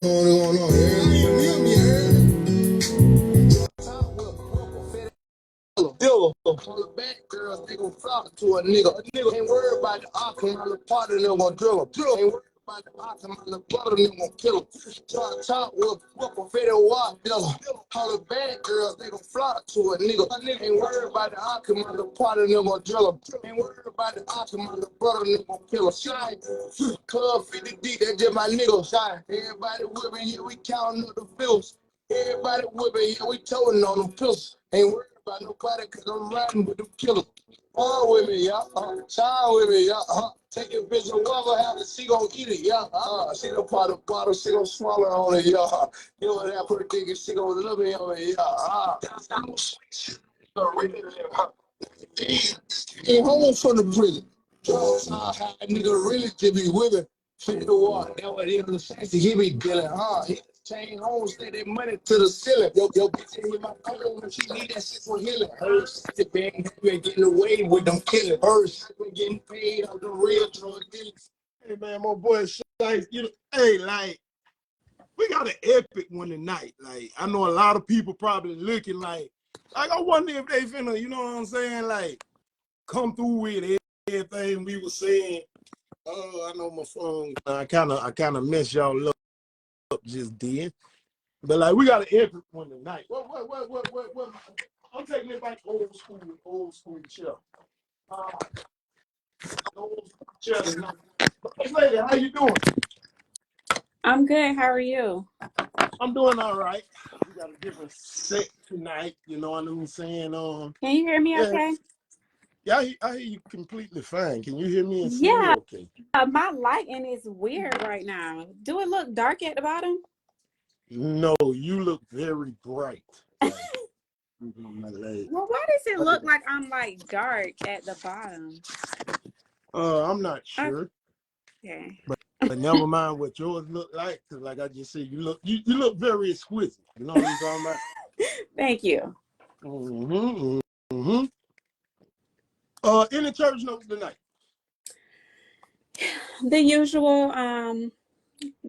going on here? Dealer, call it back, girls, they gon' flock to a nigga. A nigga ain't worried about the outcome, my little partner, they gon' drill him. Ain't worried about the outcome, my little brother, they gon' kill him. Talk with a fed walk, dealer. Call it back, girls, they gon' flock to a nigga. Ain't worried about the outcome, my little partner, they gon' drill him. Ain't worried about the outcome, my little brother, they gon' kill him. Shine, Club 50 deep, that's just my nigga. Shine, everybody whipping, yeah, we counting up the bills. Everybody whipping, yeah, we toting on them pills. Ain't worried about nobody, cause I'm riding with them killers. Fall with me, yeah. Shine with me, yeah. Take your bitch and whatever happen, she gon' eat it, yeah. She gon' pop the bottle, she gon' swallow on it, yeah. You know what that put a dick and she gon' love me on it, yeah. Ain't home from the prison. How a nigga really to be with it. Fit the water, that what he was saying. He be dealing, He chain home, stay that money to the ceiling. Yo, bitch in my phone when she need that shit for healing. Hers, the bang, been getting away with them killing. Hers, been getting paid on the real drug dealers. Hey man, my boy, like, you know, hey, like, we got an epic one tonight. Like, I know a lot of people probably looking like I wonder if they finna, you know what I'm saying, like, come through with everything we were saying. Oh, I know my phone. I kind of messed y'all up just then. But like, we got an epic one tonight. What? I'm taking it back old school chill. Old school chill tonight. Hey, lady, how you doing? I'm good. How are you? I'm doing all right. We got a different set tonight. You know what I'm saying? Can you hear me okay? Yeah, I hear you completely fine. Can you hear me and see me Yeah. okay? My lighting is weird right now. Do it look dark at the bottom? No, you look very bright. Like, Well, why does it look like I'm like dark at the bottom? I'm not sure. Okay. But never mind what yours look like, because like I just said, you look very exquisite. You know what I'm talking about? Thank you. Any church notes tonight? The usual,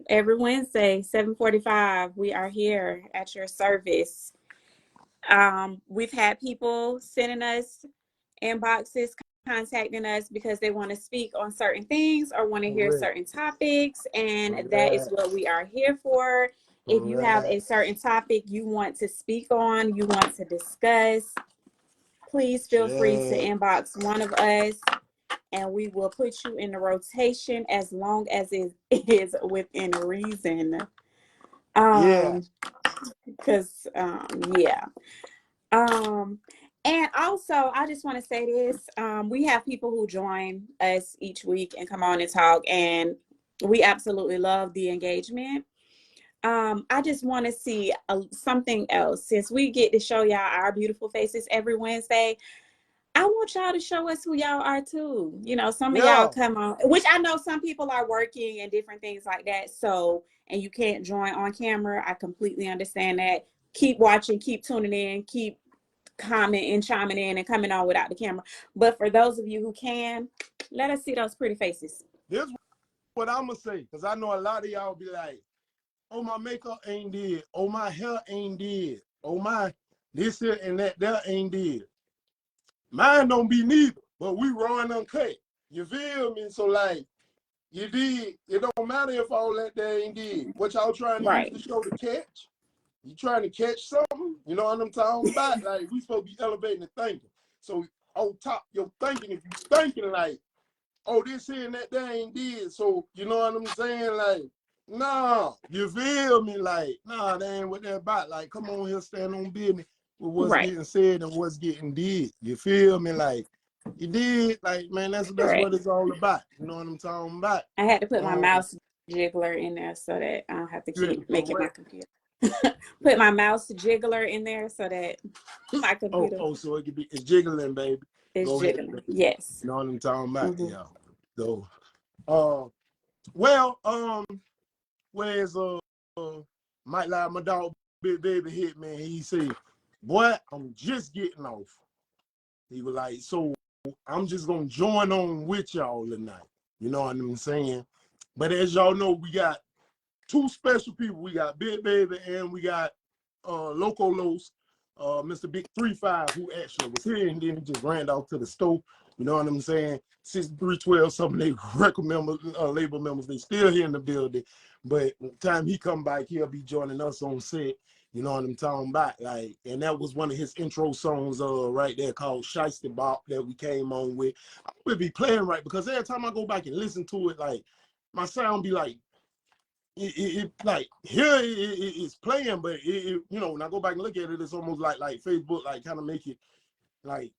every Wednesday, 7:45, we are here at your service. We've had people sending us inboxes, contacting us because they want to speak on certain things or want to hear certain topics, and that is what we are here for. If you have a certain topic you want to speak on, you want to discuss, please feel free to inbox one of us and we will put you in the rotation as long as it is within reason. Because and also, I just want to say this. We have people who join us each week and come on and talk, and we absolutely love the engagement. I just want to see something else. Since we get to show y'all our beautiful faces every Wednesday, I want y'all to show us who y'all are too. You know, some of y'all come on, which I know some people are working and different things like that. So, and you can't join on camera. I completely understand that. Keep watching, keep tuning in, keep commenting, chiming in, and coming on without the camera. But for those of you who can, let us see those pretty faces. This is what I'm gonna say, because I know a lot of y'all be like, oh, my makeup ain't dead. Oh, my hair ain't dead. Oh, my this here and that ain't dead. Mine don't be neither, but we raw and uncut. You feel me? So like, you did. It don't matter if all that there ain't dead. What y'all trying to use the show to catch? You trying to catch something? You know what I'm talking about? Like, we supposed to be elevating the thinking. So on top your thinking, if you thinking like, oh, this here and that there ain't dead. So you know what I'm saying? Like, nah, you feel me? Like, nah, that ain't what they're about. Like, come on here, stand on business with what's getting said and what's getting did. You feel me? Like, you did, like, man, that's what it's all about. You know what I'm talking about? I had to put my mouse jiggler in there so that I don't have to keep making my computer. Put my mouse jiggler in there so that my computer. Oh, so it could be, it's jiggling, baby. It's jiggling. Ahead, yes. You know what I'm talking about? Yeah. So, where's Might Lie, my dog, Big Baby hit me, and he said, boy, I'm just getting off. He was like, so I'm just gonna join on with y'all tonight. You know what I'm saying? But as y'all know, we got two special people. We got Big Baby and we got Loco, Mr.Big 25, who actually was here and then he just ran off to the store. You know what I'm saying? 6312, some of their record members, label members, they still here in the building. But the time he come back, he'll be joining us on set. You know what I'm talking about? Like, and that was one of his intro songs right there called Shiesty Bop that we came on with. I would be playing right because every time I go back and listen to it, like my sound be like, it like here it's playing, but you know, when I go back and look at it, it's almost like Facebook, like kind of make it like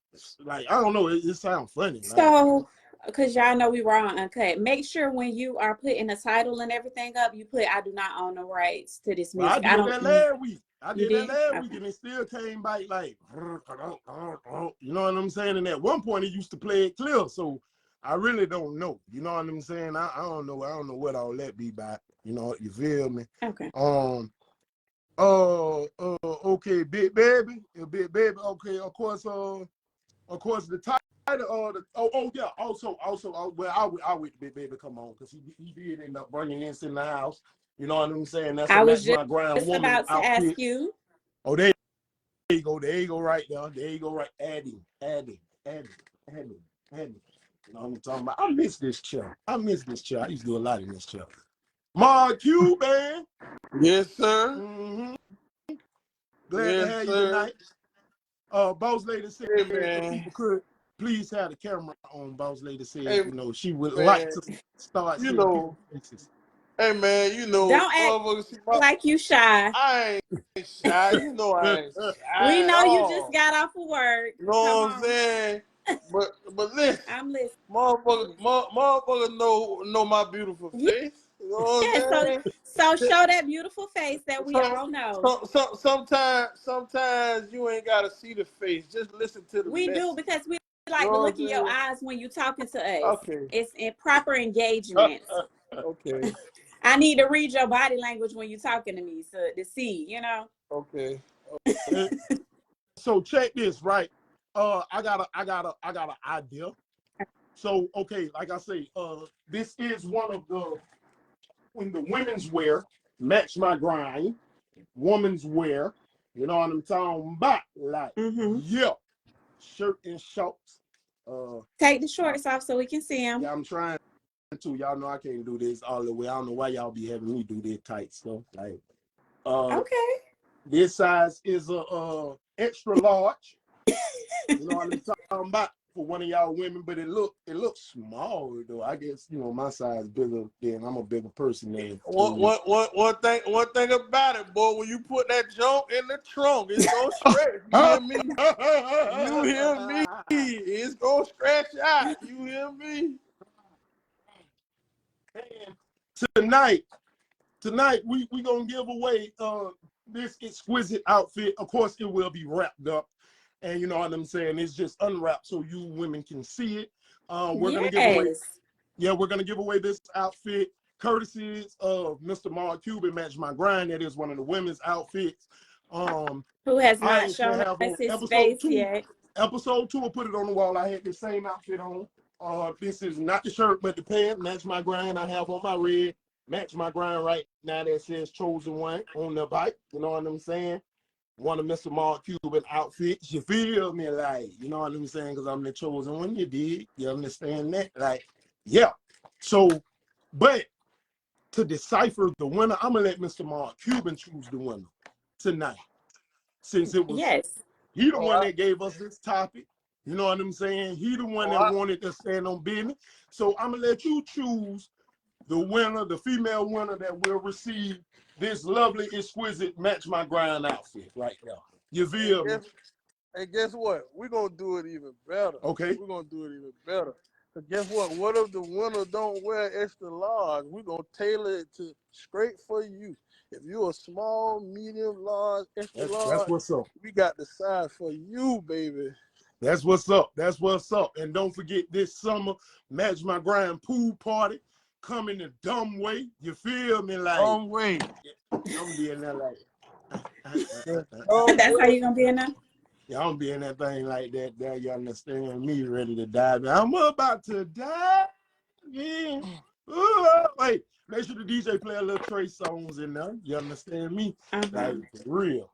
I don't know, it sounds funny. So, because y'all know we were on Uncut, make sure when you are putting the title and everything up, you put "I do not own the rights to this music." I did that last week. I did that last okay. week, and it still came back like, you know what I'm saying? And at one point, it used to play it clear, so I really don't know. You know what I'm saying? I don't know. I don't know what all that be by. You know, you feel me? Okay. Okay, Big Baby. Okay, of course, the title, yeah, also, well, I with Big Baby come on, because he did end up bringing this in the house. You know what I'm saying? That's I a was Match My Grind woman about to outfit. ask you. Oh, there you go right there. There you go right. Adding. You know what I'm talking about? I miss this chair. I used to do a lot in this chair. Mark Cuban. Yes, sir. Mm-hmm. Glad to have you tonight. Boss Lady said if people could please have the camera on. Boss Lady said, you know, she would like to start seeing people's faces. Hey man, you know, Don't act like you shy. I ain't shy. You know I ain't shy. We know you just got off of work. You know what I'm saying? But listen, I'm listening. motherfucker know my beautiful face. You know what I'm saying? So show that beautiful face that we all know. Sometimes you ain't gotta see the face. Just listen to the We message. do, because we like to look in your eyes when you're talking to us. Okay. It's in proper engagement. Okay. I need to read your body language when you're talking to me, so to see, you know. Okay. So check this, right? I got an idea. So okay, like I say, this is one of the women's wear, Match My Grind, women's wear. You know what I'm talking about? Like, yeah, shirt and shorts. Take the shorts off so we can see them. Yeah, I'm trying to. Y'all know I can't do this all the way. I don't know why y'all be having me do this tight stuff. Like, okay. This size is a extra large. You know what I'm talking about, for one of y'all women, but it looks small though. I guess, you know, my size bigger than I'm a bigger person than one thing about it, boy, when you put that junk in the trunk, it's gonna stretch. You hear me? You hear me? It's gonna stretch out. You hear me? And tonight we gonna give away this exquisite outfit. Of course, it will be wrapped up. And you know what I'm saying? It's just unwrapped so you women can see it. We're gonna give away this outfit courtesy of Mr. Mark Cuban, Match My Grind. That is one of the women's outfits. Who has not shown us his face yet. Episode 2, I'll put it on the wall. I had the same outfit on. This is not the shirt, but the pants. Match My Grind. I have on my red Match My Grind right now that says Chosen One on the bike. You know what I'm saying? One of Mr. Mark Cuban outfits. You feel me? Like, you know what I'm saying? Because I'm the chosen one. You dig? You understand that? Like, yeah. So, but to decipher the winner, I'm going to let Mr. Mark Cuban choose the winner tonight. Since it was he the one that gave us this topic. You know what I'm saying? He the one that wanted to stand on business. So I'm going to let you choose the winner, the female winner that will receive this lovely, exquisite Match My Grind outfit right now. You feel me? And guess what? We're going to do it even better. Okay. We're going to do it even better. Because guess what? What if the winner don't wear extra large? We're going to tailor it to straight for you. If you're a small, medium, large, extra large, that's what's up. We got the size for you, baby. That's what's up. That's what's up. And don't forget, this summer, Match My Grind pool party coming the dumb way. You feel me? Like dumb way. I'm gonna be in there like that's how you gonna be in there? Yeah, I'm gonna be in that thing like that. There, you understand me, ready to dive in. I'm about to dive in. Wait, make sure the DJ play a little Trey songs in there. You understand me? Like, for real.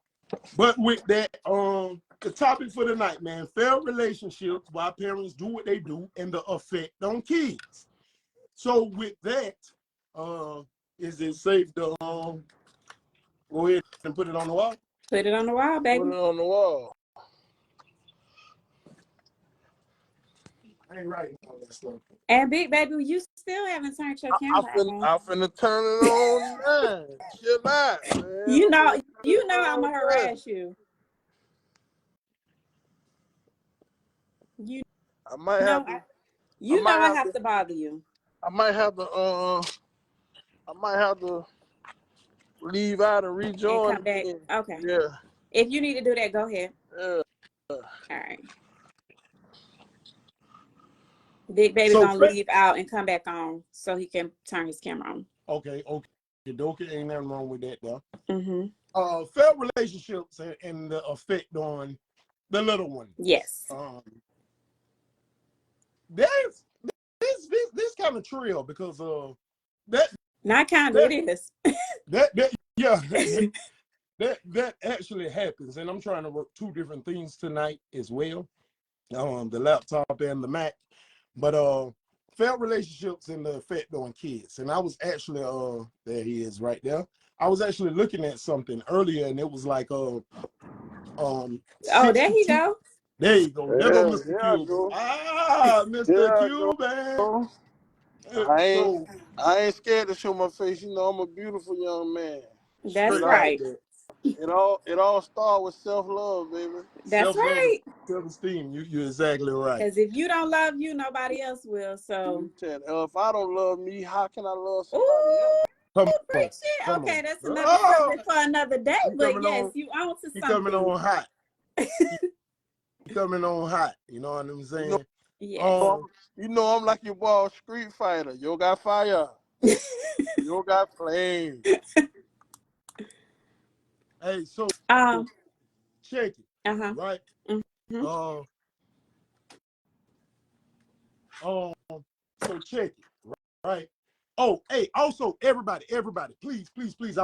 But with that, the topic for the night, man, failed relationships, why parents do what they do, and the effect on kids. So with that, is it safe to go ahead and put it on the wall? Put it on the wall, baby. Put it on the wall. I ain't writing all that stuff. And Big Baby, you still haven't turned your camera on. I'm finna turn it on now. Chill out, man. You know I'm gonna harass you. I might have to. I have to bother you. I might have to leave out and rejoin. And come back. Okay. Yeah. If you need to do that, go ahead. Yeah. All right. Big Baby gonna leave out and come back on so he can turn his camera on. Okay. Ain't nothing wrong with that though. Mm-hmm. Failed relationships and the effect on the little one. Yes. There's this kind of trill because that not kind of it is. that actually happens, and I'm trying to work two different things tonight as well, the laptop and the Mac, but failed relationships and the effect on kids. And I was actually there he is right there. I was actually looking at something earlier, and it was like oh, there you go. There you go. There go Mr. Cuban. Go. Mr. Cuban. I ain't scared to show my face. You know, I'm a beautiful young man. That's right. It all starts with self-love, baby. That's right. Self-esteem. You're exactly right. Because if you don't love you, nobody else will. So if I don't love me, how can I love somebody else? Okay, that's another subject for another day. But yes, you own to something. Coming on hot. Coming on hot. You know what I'm saying? Yeah. You know I'm like your boy Street Fighter. You got fire. You got flame. Hey, so check it. Right? Mm-hmm. So check it, right? Oh, hey, also everybody, please,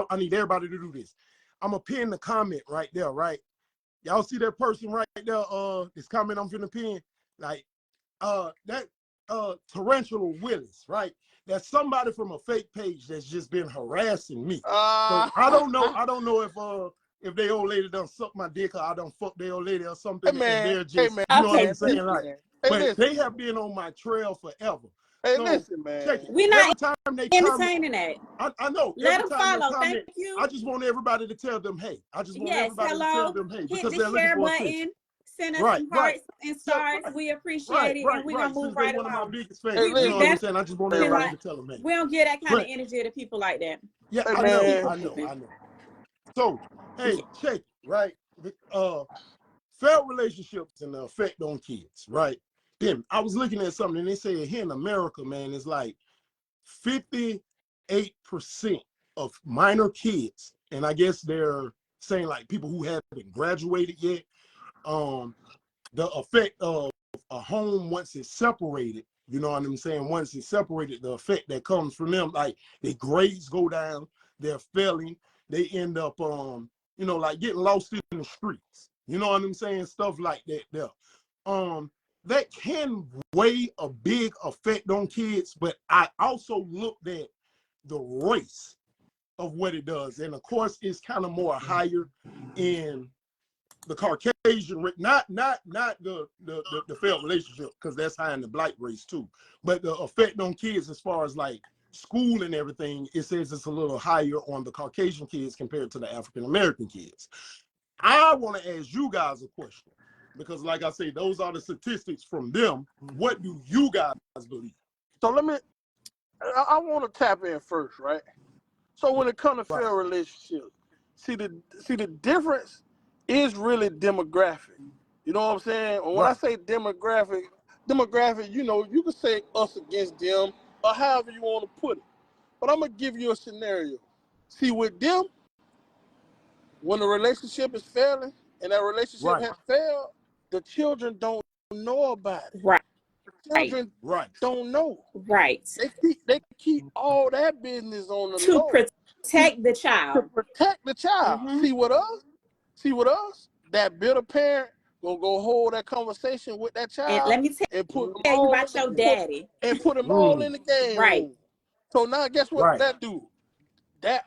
I need everybody to do this. I'm gonna pin the comment right there, right? Y'all see that person right there? This comment I'm finna pin, like, that Tarantula Willis, right? That's somebody from a fake page that's just been harassing me. So I don't know if they old lady done suck my dick or I done fuck their old lady or something. Hey, man. And they're just, you know what I'm saying? Like, but they have been on my trail forever. Hey, so, listen, man. We're not entertaining that. I know. Let them follow. Thank you. I just want everybody to tell them, hey. I just want everybody to tell them, hey. Hit the share button. Send us some hearts and stars. We appreciate it. And we're going to move right along. One of my biggest fans. You know what I'm saying? I just want everybody to tell them, hey. We don't get that kind of energy to people like that. Yeah, I know. So, hey, check it, right? Failed relationships and the effect on kids, right? Then I was looking at something and they say here in America, man, it's like 58% of minor kids, and I guess they're saying like people who haven't graduated yet, the effect of a home once it's separated, you know what I'm saying? Once it's separated, the effect that comes from them, like their grades go down, they're failing, they end up, like getting lost in the streets. You know what I'm saying? Stuff like that there. That can weigh a big effect on kids, but I also looked at the race of what it does. And of course, it's kind of more higher in the Caucasian, not the failed relationship, because that's high in the black race too. But the effect on kids as far as like school and everything, it says it's a little higher on the Caucasian kids compared to the African American kids. I want to ask you guys a question, because like I say, those are the statistics from them. What do you guys believe? So I want to tap in first, right? So when it comes to failed relationships, see the difference is really demographic. You know what I'm saying? And when I say demographic, you can say us against them or however you want to put it. But I'm going to give you a scenario. See, with them, when the relationship is failing and that relationship has failed, the children don't know about it. Right. children don't know. Right. They keep all that business on the To low. protect the child. To protect the child. Mm-hmm. See what us? That bitter parent gonna go hold that conversation with that And child let me and put them tell you all about your daddy. and put them all in the game Right. room. So now guess what that do? That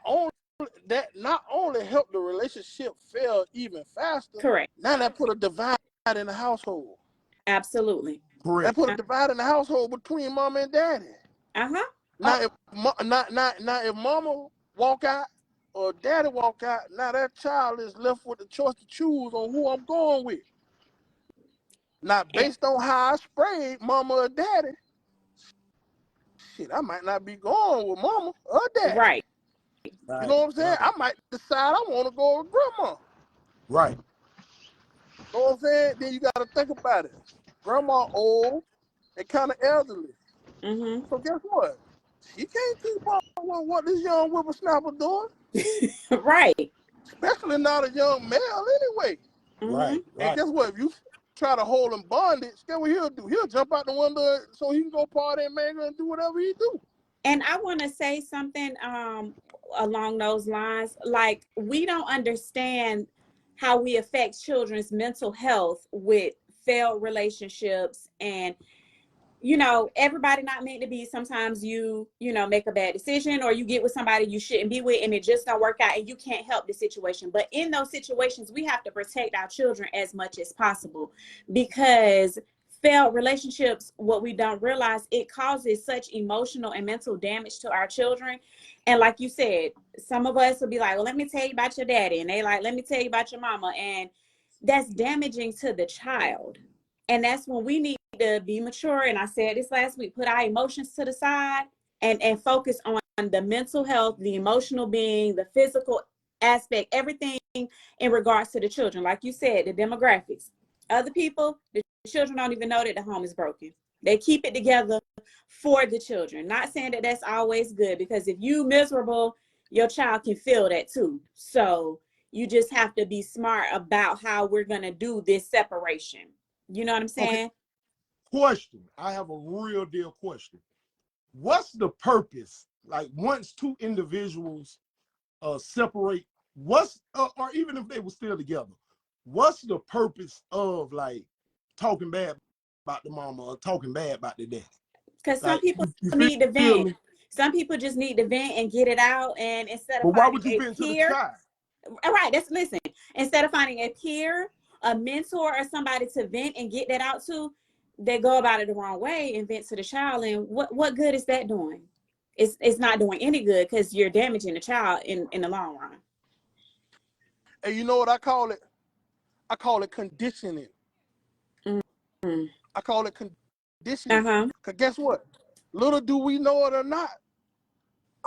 not only helped the relationship fail even faster. Correct. Now that put a divide in the household. Absolutely. Correct. That put a divide in the household between mama and daddy. Uh-huh. Now if mama walk out or daddy walk out, now that child is left with the choice to choose on who I'm going with. Now based on how I sprayed mama or daddy, shit, I might not be going with mama or daddy. Right. You know what I'm saying? I might decide I want to go with grandma. Right. You know what I'm saying? Then you got to think about it. Grandma old and kind of elderly. Mm-hmm. So guess what? She can't keep up with what this young whippersnapper doing. Right. Especially not a young male anyway. Mm-hmm. And guess what? If you try to hold him bondage, guess what he'll do? He'll jump out the window so he can go party and mango and do whatever he do. And I want to say something along those lines. Like, we don't understand how we affect children's mental health with failed relationships. And, you know, everybody not meant to be. Sometimes you make a bad decision, or you get with somebody you shouldn't be with and it just don't work out and you can't help the situation. But in those situations, we have to protect our children as much as possible, because failed relationships, what we don't realize, it causes such emotional and mental damage to our children. And like you said, some of us will be like, well, let me tell you about your daddy. And they like, let me tell you about your mama. And that's damaging to the child. And that's when we need to be mature. And I said this last week, put our emotions to the side and focus on the mental health, the emotional being, the physical aspect, everything in regards to the children. Like you said, the demographics. Other people, the children don't even know that the home is broken. They keep it together for the children. Not saying that that's always good, because if you miserable, your child can feel that too. So you just have to be smart about how we're going to do this separation. You know what I'm saying? Okay. Question. I have a real deal question. What's the purpose? Like, once two individuals separate, or even if they were still together, what's the purpose of like talking bad about the mama or talking bad about the daddy? Because some Like, people you need to feel vent. me? Some people just need to vent and get it out. And instead of But why finding would you a vent to the peer, child? right? Listen. Instead of finding a peer, a mentor, or somebody to vent and get that out to, they go about it the wrong way and vent to the child. And what good is that doing? It's not doing any good, because you're damaging the child in the long run. And you know what I call it? I call it conditioning. Mm-hmm. I call it conditioning. Uh-huh. Because guess what? Little do we know it or not,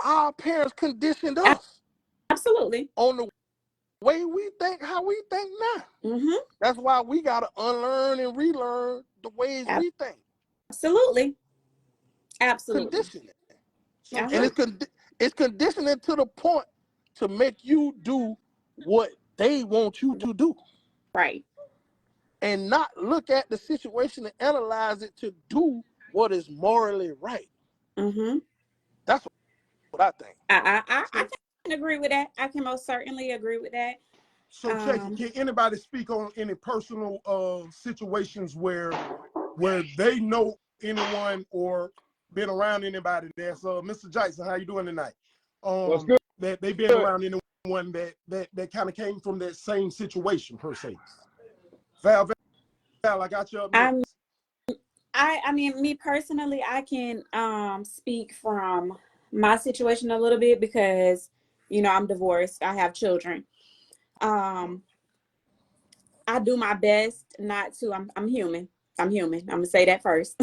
our parents conditioned us Absolutely. on the way we think, how we think now. Mm-hmm. That's why we got to unlearn and relearn the ways we think. Absolutely. Absolutely. Conditioning. Uh-huh. And it's conditioning to the point to make you do what they want you to do. Right. And not look at the situation and analyze it to do what is morally right. Mm-hmm. That's what I think. I can agree with that. I can most certainly agree with that. So check it. Can anybody speak on any personal situations where they know anyone or been around anybody that's Mr. Jackson, how you doing tonight? What's good? That they've been around anyone that kind of came from that same situation per se. Val, I got you up next. I mean, me personally, I can speak from my situation a little bit, because I'm divorced. I have children. I do my best not to. I'm human. I'm human. I'm gonna say that first.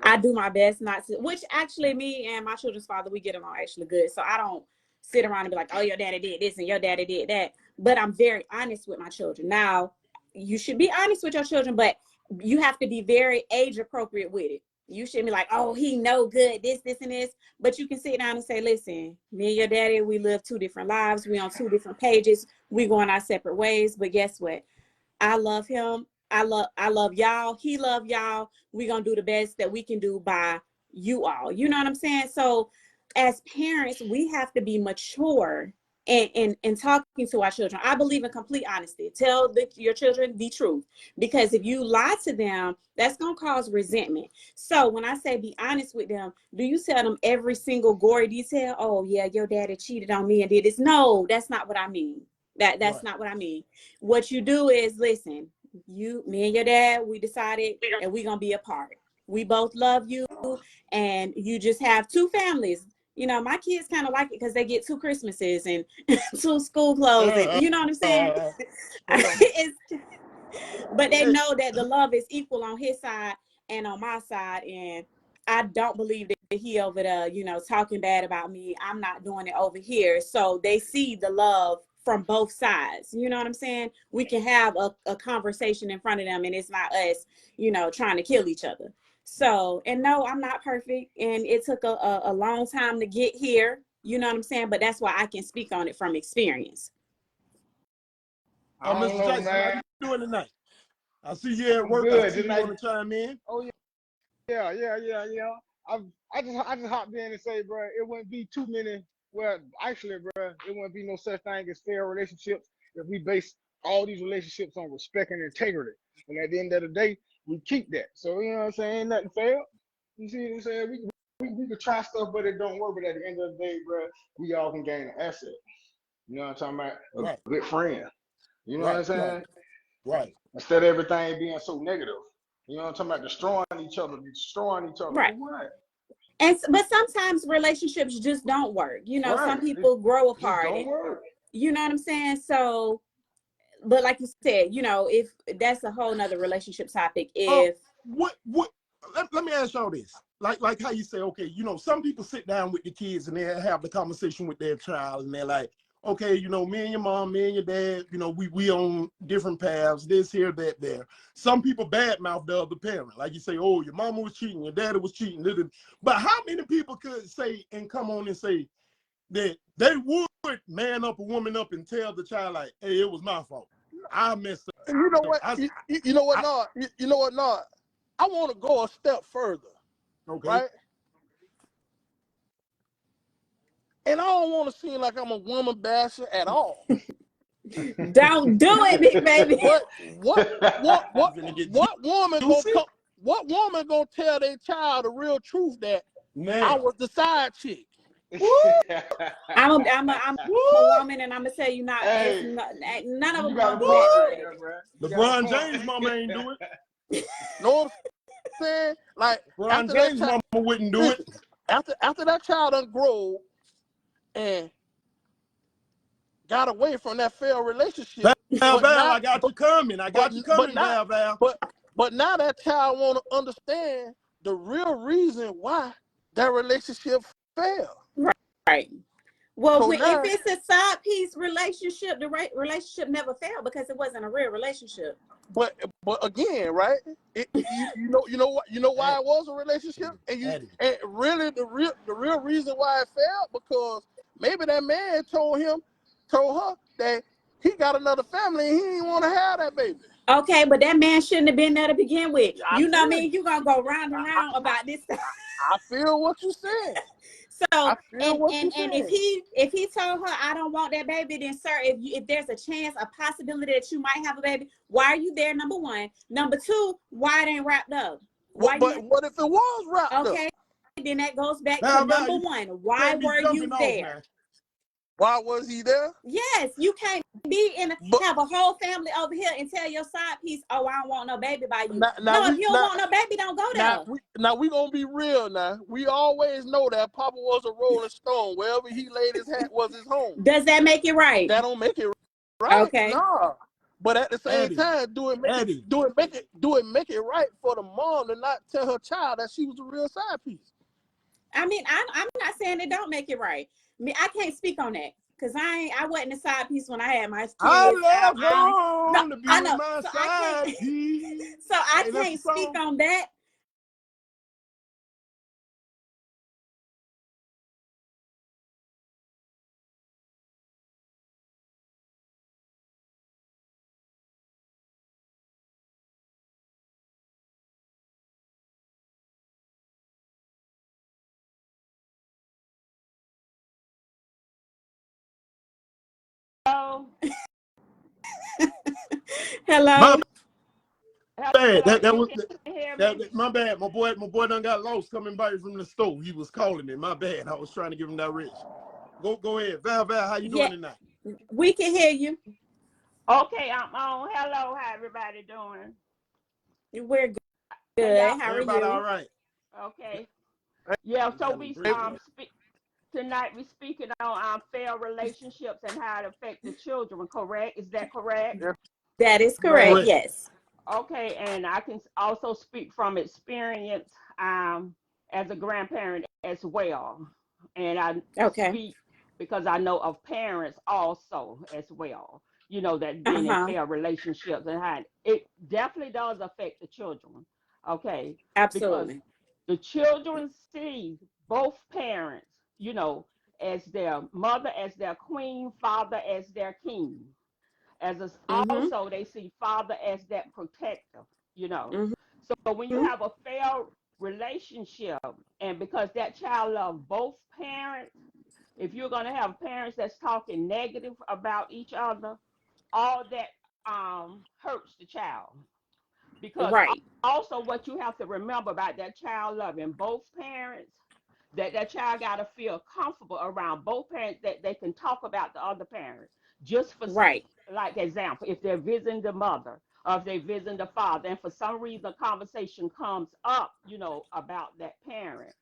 I do my best not to. Which actually, me and my children's father, we get along actually good. So I don't sit around and be like, "Oh, your daddy did this and your daddy did that." But I'm very honest with my children. Now, you should be honest with your children, but you have to be very age appropriate with it. You shouldn't be like, "Oh, he no good, this, and this." But you can sit down and say, "Listen, me and your daddy, we live two different lives. We on two different pages. We going our separate ways. But guess what? I love him. I love y'all. He love y'all. We're gonna do the best that we can do by you all. You know what I'm saying? So as parents, we have to be mature in talking to our children. I believe in complete honesty. Tell your children the truth, because if you lie to them, that's gonna cause resentment. So when I say be honest with them, do you tell them every single gory detail? Oh yeah, your daddy cheated on me and did this. No, that's not what I mean. That's not what I mean. What you do is, listen, me and your dad, we decided and we're gonna be apart. We both love you, and you just have two families. You know, my kids kind of like it because they get two Christmases and two school clothes, and you know what I'm saying? It's, but they know that the love is equal on his side and on my side, and I don't believe that he over there, you know, talking bad about me. I'm not doing it over here. So they see the love from both sides. You know what I'm saying? We can have a conversation in front of them, and it's not us, you know, trying to kill each other. So, and no, I'm not perfect, and it took a long time to get here. You know what I'm saying? But that's why I can speak on it from experience. Mr. Know, Jackson, how man. you doing tonight? I see you at work. Good. I see you want to chime in. Oh yeah. I just hopped in and say, bro, it wouldn't be too many. Well, actually, bro, it wouldn't be no such thing as fair relationships if we base all these relationships on respect and integrity. And at the end of the day, we keep that. So you know what I'm saying? Ain't nothing fair. You see what I'm saying? We could try stuff, but it don't work. But at the end of the day, bro, we all can gain an asset. You know what I'm talking about? Right. A good friend. You know what I'm saying? Right. Instead of everything being so negative. You know what I'm talking about? Destroying each other. Right. For what? But sometimes relationships just don't work. You know, Right. some people grow It just apart. don't work. You know what I'm saying? So, but like you said, you know, if that's a whole nother relationship topic, if what let me ask y'all this. Like how you say, okay, you know, some people sit down with the kids and they have the conversation with their child, and they're like, okay, you know, me and your mom, me and your dad, you know, we on different paths, this, here, that, there. Some people badmouth the other parent. Like you say, oh, your mama was cheating, your daddy was cheating. But how many people could say and come on and say that they would man up a woman up and tell the child, like, hey, it was my fault. I messed up. And you know what? You know what, Nard? You know what, Nard? I want to go a step further, Okay. right? And I don't want to seem like I'm a woman basher at all. don't do it, big baby. But what woman gonna come? What woman gonna tell their child the real truth that I was the side chick? I'm a woman, and I'm gonna tell you not. Hey, None of them you got gonna a do point that, right big baby. there, bro. LeBron James' mama ain't do it. Know what I'm saying? Like LeBron James' mama wouldn't do it. After that child done grow and got away from that failed relationship. Val, I got you coming. I got you coming, Val. But now that child want to understand the real reason why that relationship failed. Right. Well, So now, if it's a side piece relationship, the relationship never failed because it wasn't a real relationship. but again, right? You know why it was a relationship, and really the real reason why it failed, because maybe that man told her that he got another family and he didn't want to have that baby. Okay, but that man shouldn't have been there to begin with. You know what I mean? You You're gonna go round and round about this stuff. I feel what you're saying. So and if he told her I don't want that baby, then sir, if there's a chance, a possibility that you might have a baby, why are you there? Number one. Number two, why it ain't wrapped up? What if it was wrapped up? Okay, then that goes back to number one. Why were you there? Why was he there? Yes, you can't have a whole family over here and tell your side piece, oh, I don't want no baby by you. If you don't want no baby, don't go there. Now we gonna be real now. We always know that Papa was a Rolling Stone. Wherever he laid his hat was his home. Does that make it right? That don't make it right. Okay. No. But at the same time, do it make it right for the mom to not tell her child that she was a real side piece. I mean, I'm not saying it don't make it right. I mean, I can't speak on that. Cause I wasn't a side piece when I had my kids. I love her to be my side piece. So I can't speak on that. My Hello. bad. Hello, That you was can hear that. me? My bad. My boy done got lost coming back from the store. He was calling me. My bad. I was trying to give him direction. Go ahead, Val. How you Yeah, doing tonight? we can hear you. Okay, I'm on. Hello, how everybody doing? We're Can y'all? good. How are Everybody all you? right? Okay. Yeah. So Having a we great day. speak tonight. We speaking on fair relationships and how it affect the children. Correct? Is that correct? Yes, That is correct. ma'am. Correct. Yes. Okay, and I can also speak from experience as a grandparent as well. And I Okay. speak because I know of parents also as well, that been in Uh-huh. fair relationships and how it definitely does affect the children. Okay, because Absolutely. the children see both parents, as their mother, as their queen, father as their king, Mm-hmm. also they see father as that protector, you know. So when you Mm-hmm. have a fair relationship, and because that child loves both parents, if you're going to have parents that's talking negative about each other, all that hurts the child. Because Right. also what you have to remember about that child loving both parents, that child got to feel comfortable around both parents, that they can talk about the other parent. Just for Right. like example, if they're visiting the mother or if they're visiting the father, and for some reason a conversation comes up, about that parent,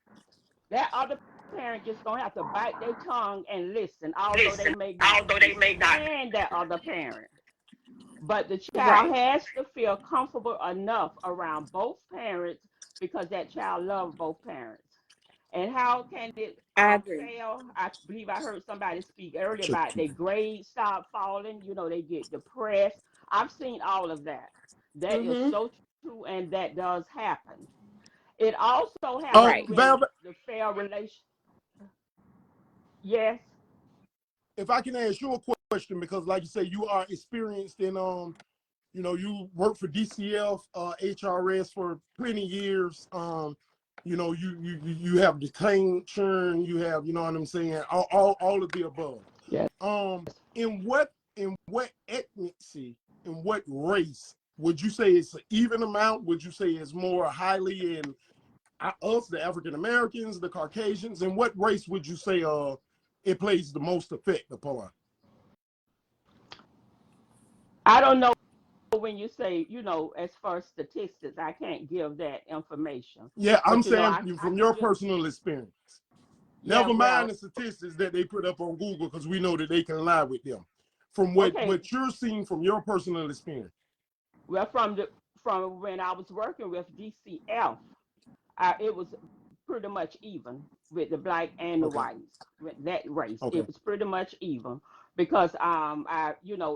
that other parent just gonna have to bite their tongue and listen, although they may not understand that other parent. But the child Right. has to feel comfortable enough around both parents because that child loves both parents. And how can it I agree. fail? I believe I heard somebody speak earlier Check about two. their grades start falling. They get depressed. I've seen all of that. That is Mm-hmm. so true, and that does happen. It also have to Right. when Val, the fair relation. Yes. if I can ask you a question, because like you say, you are experienced in you work for DCF, HRS for plenty of years. You have detained churn, you have, you know what I'm saying, all of the above. Yes. In what ethnicity, in what race would you say it's an even amount? Would you say it's more highly in us, the African Americans, the Caucasians? And what race would you say it plays the most effect upon? I don't know when you say, as far as statistics, I can't give that information. Yeah, I'm But saying I from can your just, personal experience. yeah, Never mind well, the statistics that they put up on Google, because we know that they can lie with them. From what okay. you're seeing from your personal experience. Well, from when I was working with DCF, it was pretty much even with the black and the Okay. whites. With that race, Okay. it was pretty much even because I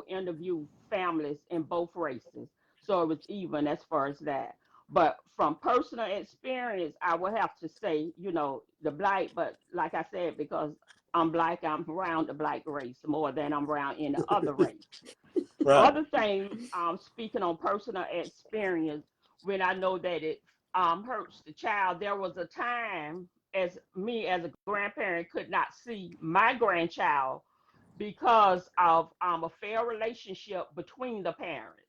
interviewed families in both races, so it was even as far as that. But from personal experience, I would have to say, the black. But like I said, because I'm black, I'm around the black race more than I'm around any other race. Right. Other thing, speaking on personal experience, when I know that it hurts the child, there was a time as me as a grandparent could not see my grandchild because of a fair relationship between the parents.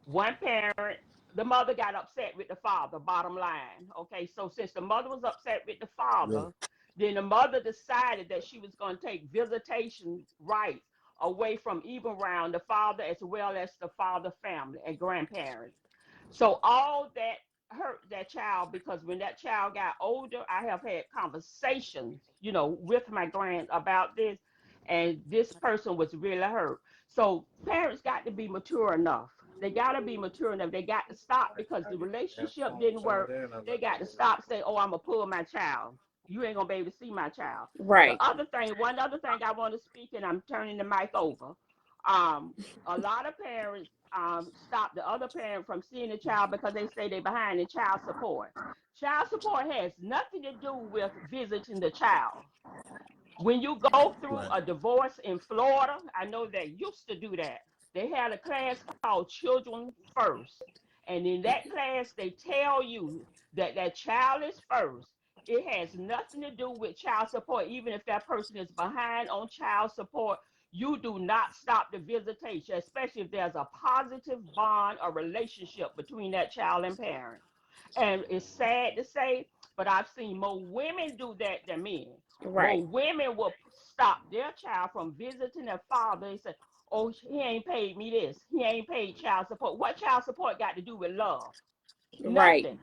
One parent, the mother got upset with the father, bottom line. Okay, so since the mother was upset with the Really. father, then the mother decided that she was going to take visitation rights away from even around the father as well as the father family and grandparents. So all that hurt that child because when that child got older, I have had conversations, with my grand about this, and this person was really hurt. So parents got to be mature enough. They got to be mature enough. They got to stop because the relationship didn't work. They got to stop saying, "Oh, I'm gonna pull my child. You ain't gonna be able to see my child." The Right. other thing, one other thing I want to speak, and I'm turning the mic over. Um, a lot of parents stop the other parent from seeing the child because they say they're behind in child support. Child support has nothing to do with visiting the child. When you go through Right. a divorce in Florida, I know they used to do that. They had a class called Children First. And in that class, they tell you that that child is first. It has nothing to do with child support. Even if that person is behind on child support, you do not stop the visitation, especially if there's a positive bond or relationship between that child and parent. And it's sad to say, but I've seen more women do that than men. Right. More women will stop their child from visiting their father and say, oh, he ain't paid me this. He ain't paid child support. What child support got to do with love? Right. Nothing.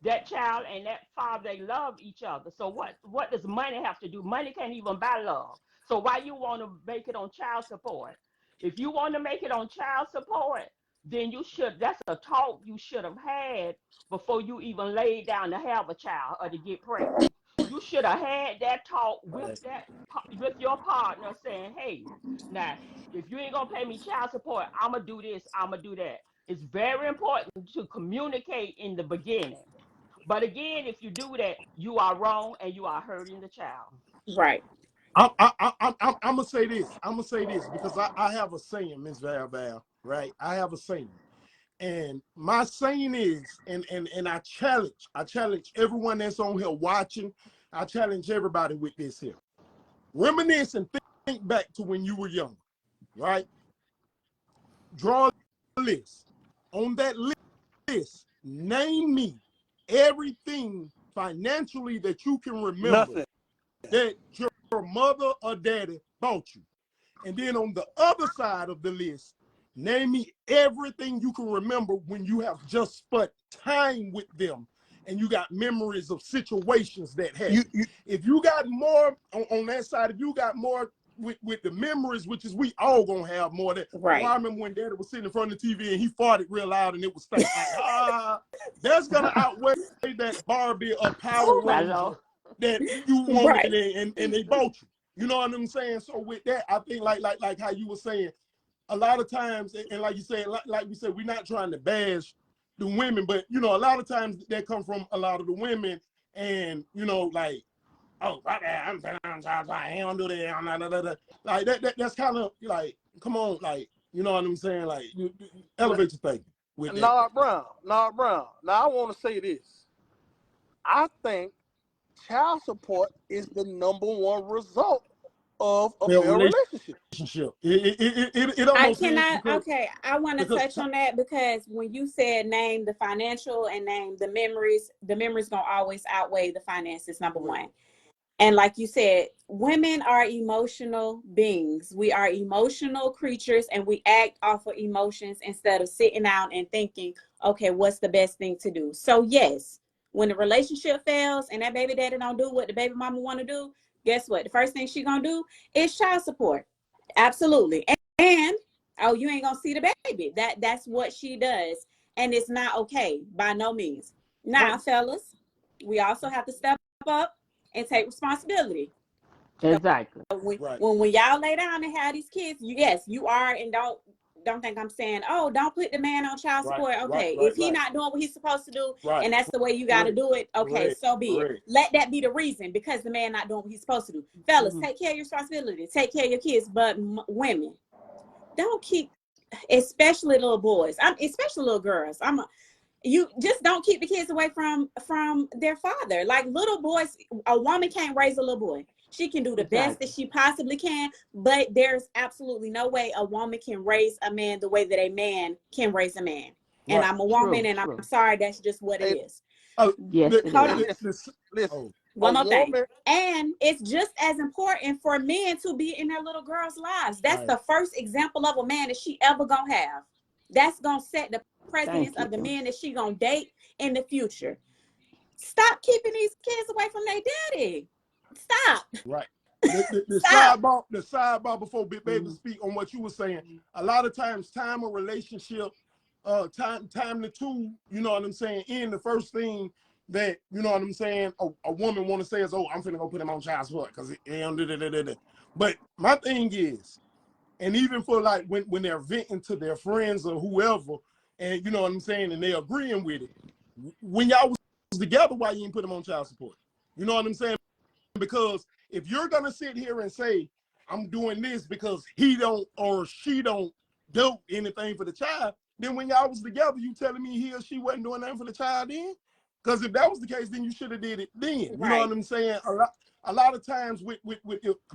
That child and that father, they love each other. So what does money have to do? Money can't even buy love. So why you want to make it on child support? If you want to make it on child support, then that's a talk you should have had before you even laid down to have a child or to get pregnant. You should have had that talk with your partner saying, hey, now if you ain't gonna pay me child support, I'm gonna do this, I'm gonna do that. It's very important to communicate in the beginning. But again, if you do that, you are wrong and you are hurting the child. Right. I'm gonna say this. I'm gonna say this because I have a saying, Miss Val, right? I have a saying. And my saying is, and I challenge everyone that's on here watching, I challenge everybody with this here. Reminisce and think back to when you were young, right? Draw a list. On that list, name me everything financially that you can remember Nothing. that your mother or daddy bought you. And then on the other side of the list, name me everything you can remember when you have just spent time with them and you got memories of situations that happened. If you got more on that side, if you got more with the memories, which is we all gonna have more than. Right. Oh, I remember when Daddy was sitting in front of the TV and he farted real loud and it was stank. Like, that's gonna outweigh that Barbie or Power Ranger that you wanted Right. and they bought you. You know what I'm saying? So with that, I think like how you were saying, a lot of times, and like you said, like we said, we're not trying to bash the women, but you know, a lot of times that come from a lot of the women, and you know, like, oh, I'm I don't do that, like that's kind of like, come on, like, you know what I'm saying, like, you elevate your thinking with that. Nah, Brown. Now I want to say this. I think child support is the #1 result of a failed relationship. It I almost is cannot. Okay, I want to touch on that because when you said name the financial and name the memories gonna always outweigh the finances. Number one. And like you said, women are emotional beings. We are emotional creatures and we act off of emotions instead of sitting down and thinking, okay, what's the best thing to do? So yes, when the relationship fails and that baby daddy don't do what the baby mama want to do, guess what? The first thing she gonna do is child support. Absolutely. And oh, you ain't gonna see the baby. That's what she does. And it's not okay by no means. Now, fellas, we also have to step up and take responsibility. Exactly. When y'all lay down and have these kids, yes, you are, and don't think I'm saying, oh, don't put the man on child support. Okay, if he not doing what he's supposed to do, and that's the way you got to do it, okay, so be it. Let that be the reason, because the man not doing what he's supposed to do. Fellas, take care of your responsibility, take care of your kids, but women, don't keep, especially little boys, especially little girls. You just don't keep the kids away from their father. Like little boys, a woman can't raise a little boy. She can do the best that she possibly can, but there's absolutely no way a woman can raise a man the way that a man can raise a man. And I'm a woman, and I'm sorry, that's just what it is. Yes, it is. Listen, one more thing. And it's just as important for men to be in their little girls' lives. That's the first example of a man that she ever gonna have. That's gonna set the precedence of the men that she gonna date in the future. Stop keeping these kids away from their daddy. Stop. Right. The sidebar before Big Baby speak on what you were saying. A lot of times, time of relationship, time the two, you know what I'm saying, in the first thing that, you know what I'm saying, a woman want to say is, oh, I'm finna go put him on child support because but my thing is, and even for like when they're venting to their friends or whoever, and you know what I'm saying, and they're agreeing with it, when y'all was together, why you ain't put him on child support? You know what I'm saying? Because if you're gonna sit here and say, I'm doing this because he don't or she don't do anything for the child, then when y'all was together, you telling me he or she wasn't doing nothing for the child then? Because if that was the case, then you should have did it then. You know what I'm saying? A lot of times with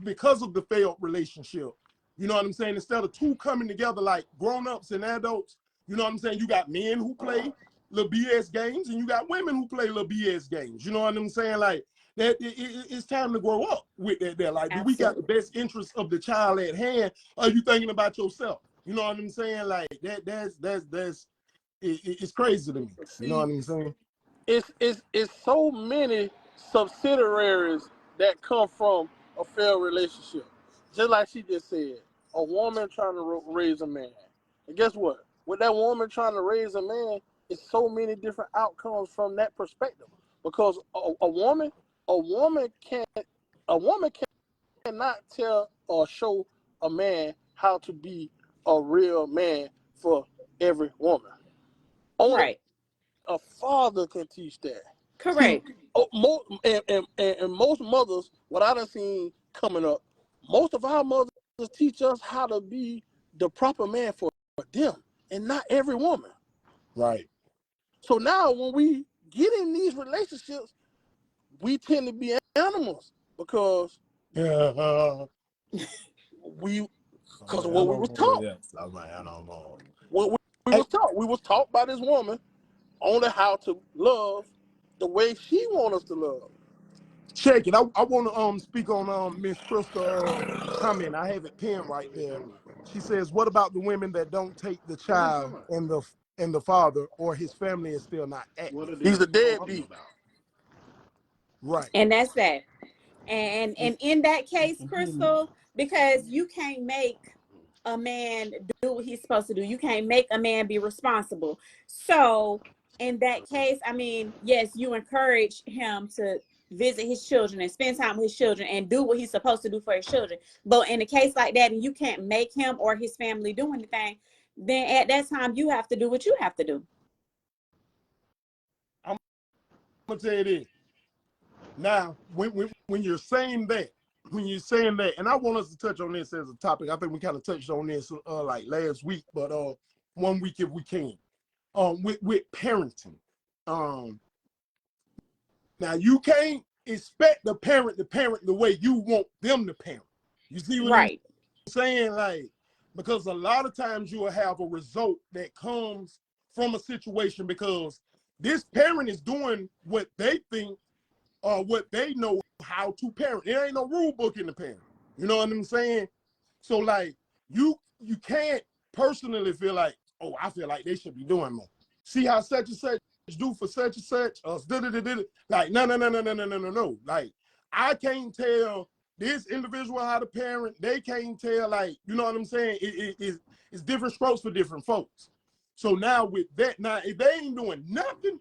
because of the failed relationship, You know what I'm saying? Instead of two coming together like grown-ups and adults, you know what I'm saying? You got men who play little BS games and you got women who play little BS games. You know what I'm saying? Like that, it's time to grow up with that there. Like, do we got the best interest of the child at hand? Or are you thinking about yourself? You know what I'm saying? Like it's crazy to me. You know what I'm saying? It's so many subsidiaries that come from a failed relationship. Just like she just said, a woman trying to raise a man. And guess what? With that woman trying to raise a man, it's so many different outcomes from that perspective. Because a woman cannot tell or show a man how to be a real man for every woman. Only a father can teach that. Correct. See, and most mothers, what I done seen coming up, most of our mothers teach us how to be the proper man for them, and not every woman. Right. So now when we get in these relationships, we tend to be animals because because of what we was taught. What we was taught. We was taught by this woman only how to love the way she wants us to love. Check it. I want to speak on Miss Crystal comment. I have it pinned right there. She says, "What about the women that don't take the child and the father or his family is still not active?" He's a deadbeat. Right. And that's that. And in that case, Crystal, because you can't make a man do what he's supposed to do. You can't make a man be responsible. So in that case, I mean, yes, you encourage him to visit his children and spend time with his children and do what he's supposed to do for his children. But in a case like that, and you can't make him or his family do anything, then at that time you have to do what you have to do. I'm gonna tell you this. Now, when you're saying that, and I want us to touch on this as a topic. I think we kind of touched on this like last week, but 1 week if we can. With parenting. Now you can't expect the parent to parent the way you want them to parent. You see what I'm saying? Like, because a lot of times you will have a result that comes from a situation because this parent is doing what they think what they know how to parent. There ain't no rule book in the parent. You know what I'm saying? So like you can't personally feel like, oh, I feel like they should be doing more. See how such and such do for such and such, like no. Like I can't tell this individual how to parent. They can't tell, like, you know what I'm saying? It's different strokes for different folks. So now with that, now if they ain't doing nothing,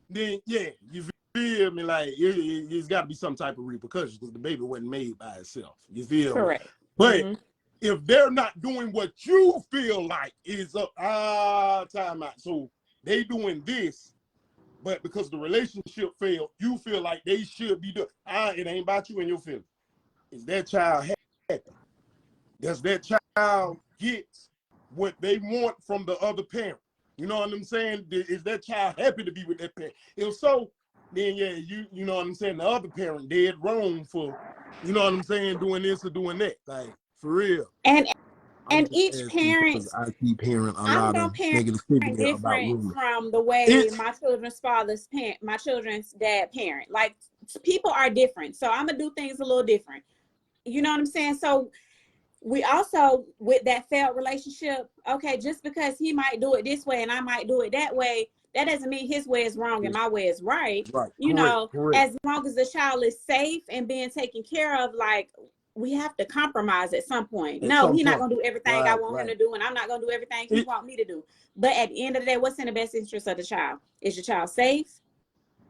then yeah, you feel me? Like it's got to be some type of repercussions because the baby wasn't made by itself. You feel correct me? But if they're not doing what you feel like is up, time out. So they doing this, but because the relationship failed, you feel like they should be doing. It ain't about you and your feelings. Is that child happy? Does that child get what they want from the other parent? You know what I'm saying? Is that child happy to be with that parent? If so, then yeah, you know what I'm saying? The other parent dead wrong for, you know what I'm saying, doing this or doing that. Like, for real. And each parent, I keep hearing a I'm lot gonna of parent negativity about different women. from the way my children's father's parent, my children's dad parent. Like, people are different, so I'm gonna do things a little different. You know what I'm saying? So we also, with that failed relationship, okay, just because he might do it this way and I might do it that way, that doesn't mean his way is wrong and my way is right. You know, as long as the child is safe and being taken care of, like, we have to compromise at some point. No, he's not gonna do everything I want him to do, and I'm not gonna do everything he want me to do. But at the end of the day, what's in the best interest of the child? Is your child safe?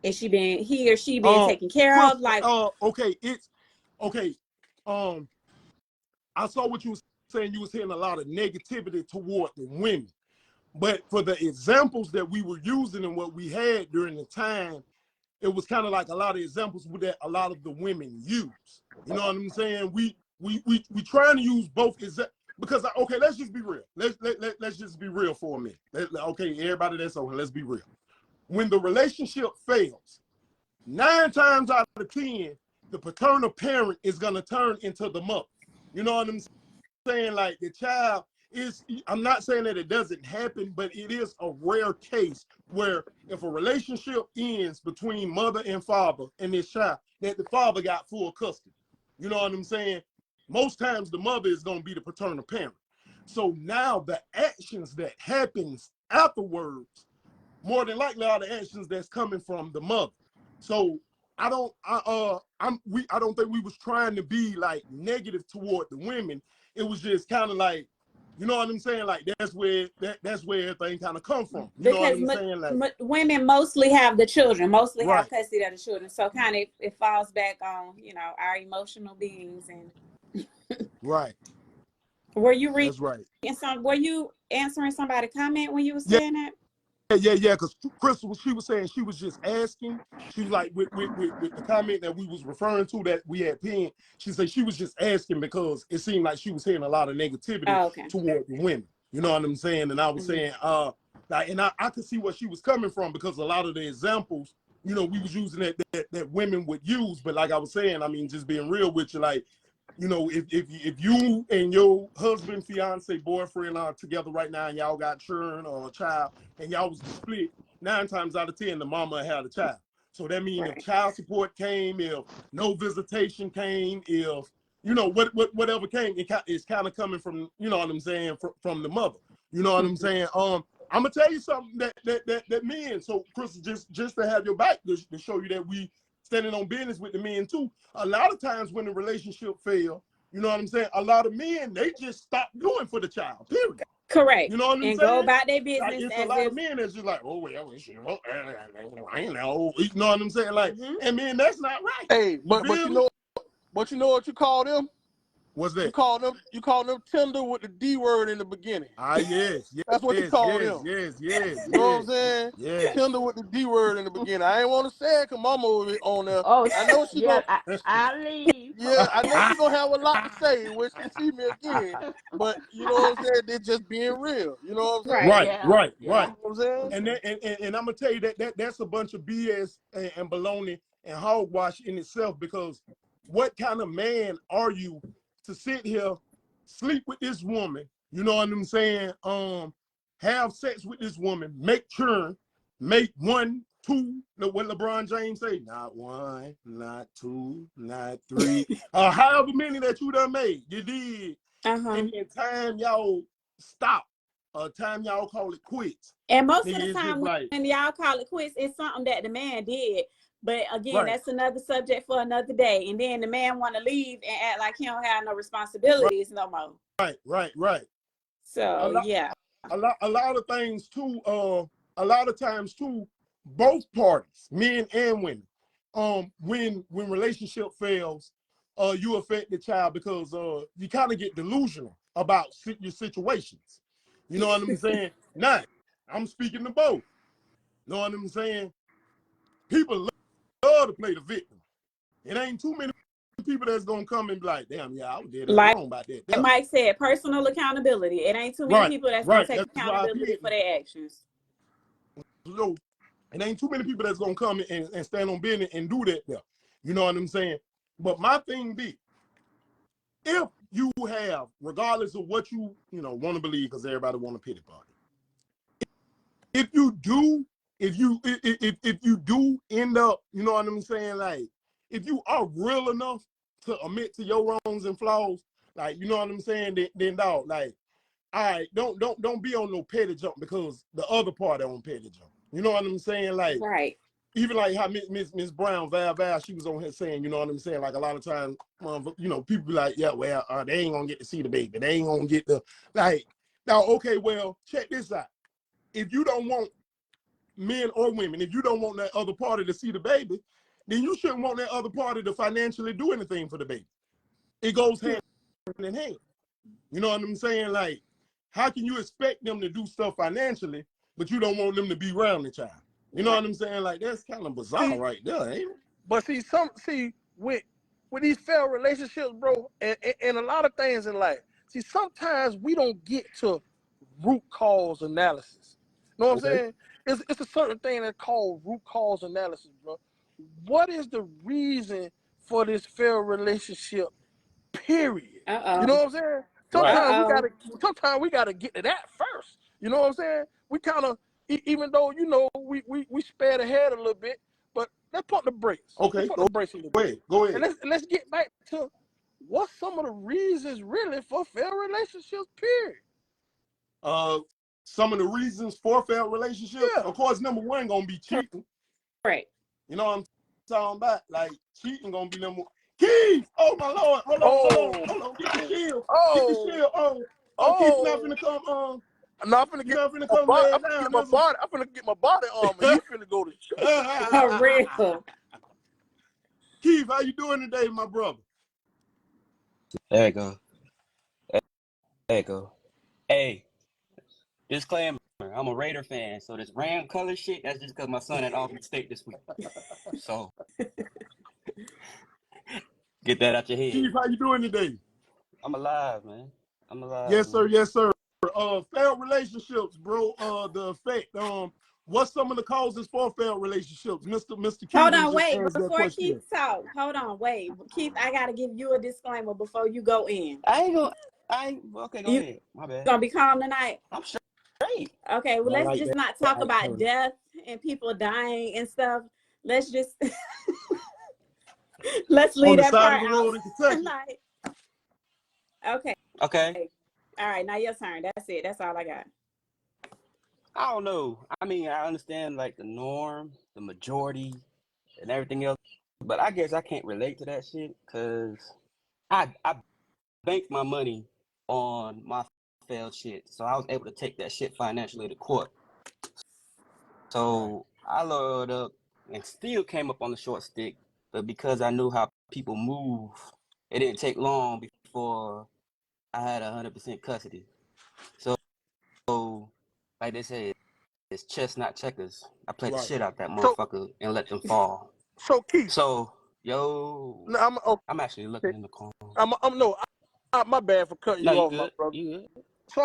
Is he or she being taken care of? Like, okay, it's okay. I saw what you were saying. You were saying a lot of negativity toward the women. But for the examples that we were using and what we had during the time, it was kind of like a lot of examples that a lot of the women use. You know what I'm saying? We trying to use both because okay, let's just be real. Let's just be real for a minute. Okay, everybody that's over, let's be real. When the relationship fails, 9 times out of 10, the paternal parent is gonna turn into the mother. You know what I'm saying? Like the child is, I'm not saying that it doesn't happen, but it is a rare case where if a relationship ends between mother and father and this child, that the father got full custody. You know what I'm saying? Most times the mother is going to be the paternal parent. So now the actions that happens afterwards, more than likely are the actions that's coming from the mother. So I don't think we was trying to be like negative toward the women. It was just kind of like, you know what I'm saying? Like that's where everything kind of come from. You know what I'm saying? Like women mostly have the children, mostly have right, custody of the children. So kind of it falls back on, you know, our emotional beings. And right, were you reading that's right. were you answering somebody's comment when you were Yeah, saying that? yeah. Because Crystal, she was saying she was just asking. She was like with the comment that we was referring to that we had pinned. She said she was just asking because it seemed like she was hearing a lot of negativity Oh, okay. toward the women. You know what I'm saying? And I was saying, like, and I could see where she was coming from because a lot of the examples, you know, we was using that women would use. But like I was saying, I mean, just being real with you, like, you know, if you and your husband, fiance, boyfriend are together right now and y'all got children or a child and y'all was to split, 9 times out of 10 the mama had a child. So that means if child support came, if no visitation came, if you know whatever came, it's kind of coming from, you know what I'm saying, from the mother. You know what I'm saying? I'm gonna tell you something that men. So Chris, just to have your back to show you that we standing on business with the men too. A lot of times when the relationship fail, you know what I'm saying, a lot of men, they just stop doing for the child, period. Correct. You know what I'm and saying? go about their Like business it's a as lot if of men that's just like, oh well, I ain't know. You know what I'm saying? Like, and man, that's not right. Hey, but you know what you call them? What's that? You call them tender with the D word in the beginning. Yes. That's what you call them. Yes. You know what I'm saying? Yes. Tender with the D word in the beginning. I ain't want to say it because Mama was on there. Oh, I know she yeah, gonna. I leave. Yeah, I know she gonna have a lot to say when she see me again. But you know what I'm saying? They're just being real. You know what I'm saying? Right. Right. You know what I'm saying? And I'm gonna tell you that's a bunch of BS and baloney and hogwash in itself, because what kind of man are you to sit here, sleep with this woman, you know what I'm saying? Have sex with this woman, make children, make 1, 2, what LeBron James say, not 1, not 2, not 3, however many that you done made, you did. And in time y'all stop, time y'all call it quits. And most Nigga, of the time when y'all call it quits, it's something that the man did. But again, that's another subject for another day. And then the man want to leave and act like he don't have no responsibilities no more. Right. So a lot of things too. A lot of times too, both parties, men and women, when relationship fails, you affect the child because you kind of get delusional about your situations. You know what I'm saying? Now, I'm speaking to both. You know what I'm saying? People love to play the victim. It ain't too many people that's gonna come and be like, damn, yeah, I did that wrong about that. Like Mike said, personal accountability. It ain't too many people that's gonna take accountability for their actions. So it ain't too many people that's gonna come and stand on business and do that there. You know what I'm saying? But my thing be, if you have, regardless of what you want to believe, because everybody want a pity party. If you do end up, you know what I'm saying, like if you are real enough to admit to your wrongs and flaws, like, you know what I'm saying, then dog, like, all right, don't be on no petty jump because the other party on petty jump. You know what I'm saying? Like, even like how Miss Brown, Val, she was on here saying, you know what I'm saying? Like a lot of times, people be like, yeah, well, they ain't gonna get to see the baby. They ain't gonna get the, like, now, okay, well, check this out. If you don't want, men or women, if you don't want that other party to see the baby, then you shouldn't want that other party to financially do anything for the baby. It goes hand in hand. You know what I'm saying? Like, how can you expect them to do stuff financially, but you don't want them to be around the child? You know what I'm saying? Like, that's kind of bizarre right there, ain't it? But with these failed relationships, bro, and a lot of things in life, sometimes we don't get to root cause analysis. You know what I'm saying? It's a certain thing that's called root cause analysis, bro. What is the reason for this failed relationship, period? You know Uh-oh. what I'm saying? Right. Uh-oh. Sometimes we gotta get to that first. You know what I'm saying? We kind of, even though we sped ahead a little bit, but let's put the brakes. Let's Okay, put the brakes a little go bit, ahead. Go and ahead. let's get back to what's some of the reasons really for failed relationships. Period. Some of the reasons for failed relationships, Yeah. of course, number one gonna be cheating. Correct. You know what I'm talking about? Like cheating gonna be number one. Keith! Oh my lord! Hold Oh. on! Get the shield! Get the Oh. shield! Keith, you're not Oh. finna come. No, I'm finna You're get not finna my come body. lay I'm it finna get down. my body. I'm finna get my body armor. You finna go to church. For real. Keith, how you doing today, my brother? There you go. There you go. Hey, disclaimer. I'm a Raider fan, so this Ram color shit, that's just because my son had Albany State this week. So, get that out your head. Keith, how you doing today? I'm alive, man. I'm alive, Yes, sir. man. Yes, sir. Failed relationships, bro. The effect. What's some of the causes for failed relationships? Mr. Hold Keaton on, just wait. asked that Before Keith question. talk, hold on, wait. Keith, I gotta give you a disclaimer before you go in. Okay, go You ahead. My bad. gonna be calm tonight? I'm straight. Okay, well, I let's like just that. not talk I about heard. death and people dying and stuff. Let's just let's On leave the that side of part the out road in Kentucky. tonight. Okay. Okay. All right, now your turn. That's it. That's all I got. I don't know. I mean, I understand like the norm, the majority, and everything else, but I guess I can't relate to that shit because I banked my money on my failed shit, so I was able to take that shit financially to court. So I loaded up and still came up on the short stick, but because I knew how people move, it didn't take long before I had 100% custody. So, like they say, it's chess, not checkers. I played the Right. shit out that So, motherfucker and let them fall. so Keith, So, yo, no, I'm actually looking okay. in the corner. My bad for cutting No, you you off, my good. brother. You good. So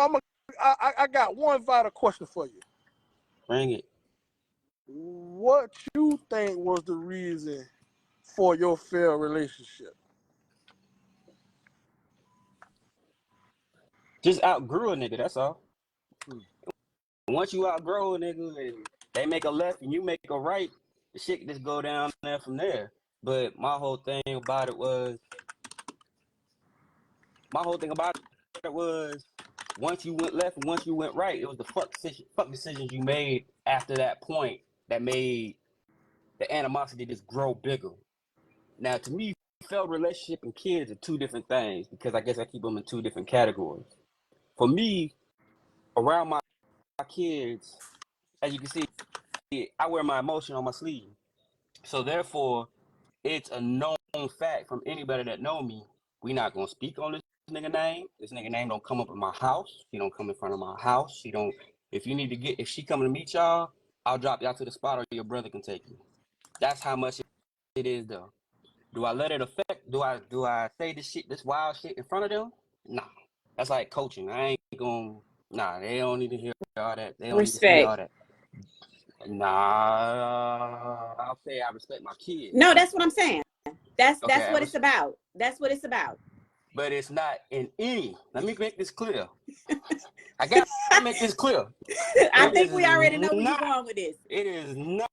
I got one vital question for you. Bring it. What you think was the reason for your failed relationship? Just outgrew a nigga, that's all. Hmm. Once you outgrow a nigga and they make a left and you make a right, the shit can just go down there from there. But my whole thing about it was once you went left and once you went right, it was the fuck decisions you made after that point that made the animosity just grow bigger. Now, to me, failed relationship and kids are two different things because I guess I keep them in two different categories. For me, around my kids, as you can see, I wear my emotion on my sleeve. So therefore, it's a known fact from anybody that know me. We not gonna speak on this nigga name. This nigga name don't come up in my house. He don't come in front of my house. She don't. If she coming to meet y'all, I'll drop y'all to the spot, or your brother can take you. That's how much it is, though. Do I let it affect? Do I say this wild shit in front of them? Nah. That's like coaching. I ain't gonna. Nah, they don't need to hear all that. They don't need to see all Respect. that. Nah, I'll say I respect my kids. No, that's what I'm saying. That's Okay, what it's about. That's what it's about. but it's not in any. Let me make this clear. I gotta make this clear. I It think is we already know where you're not. going with this. It is not.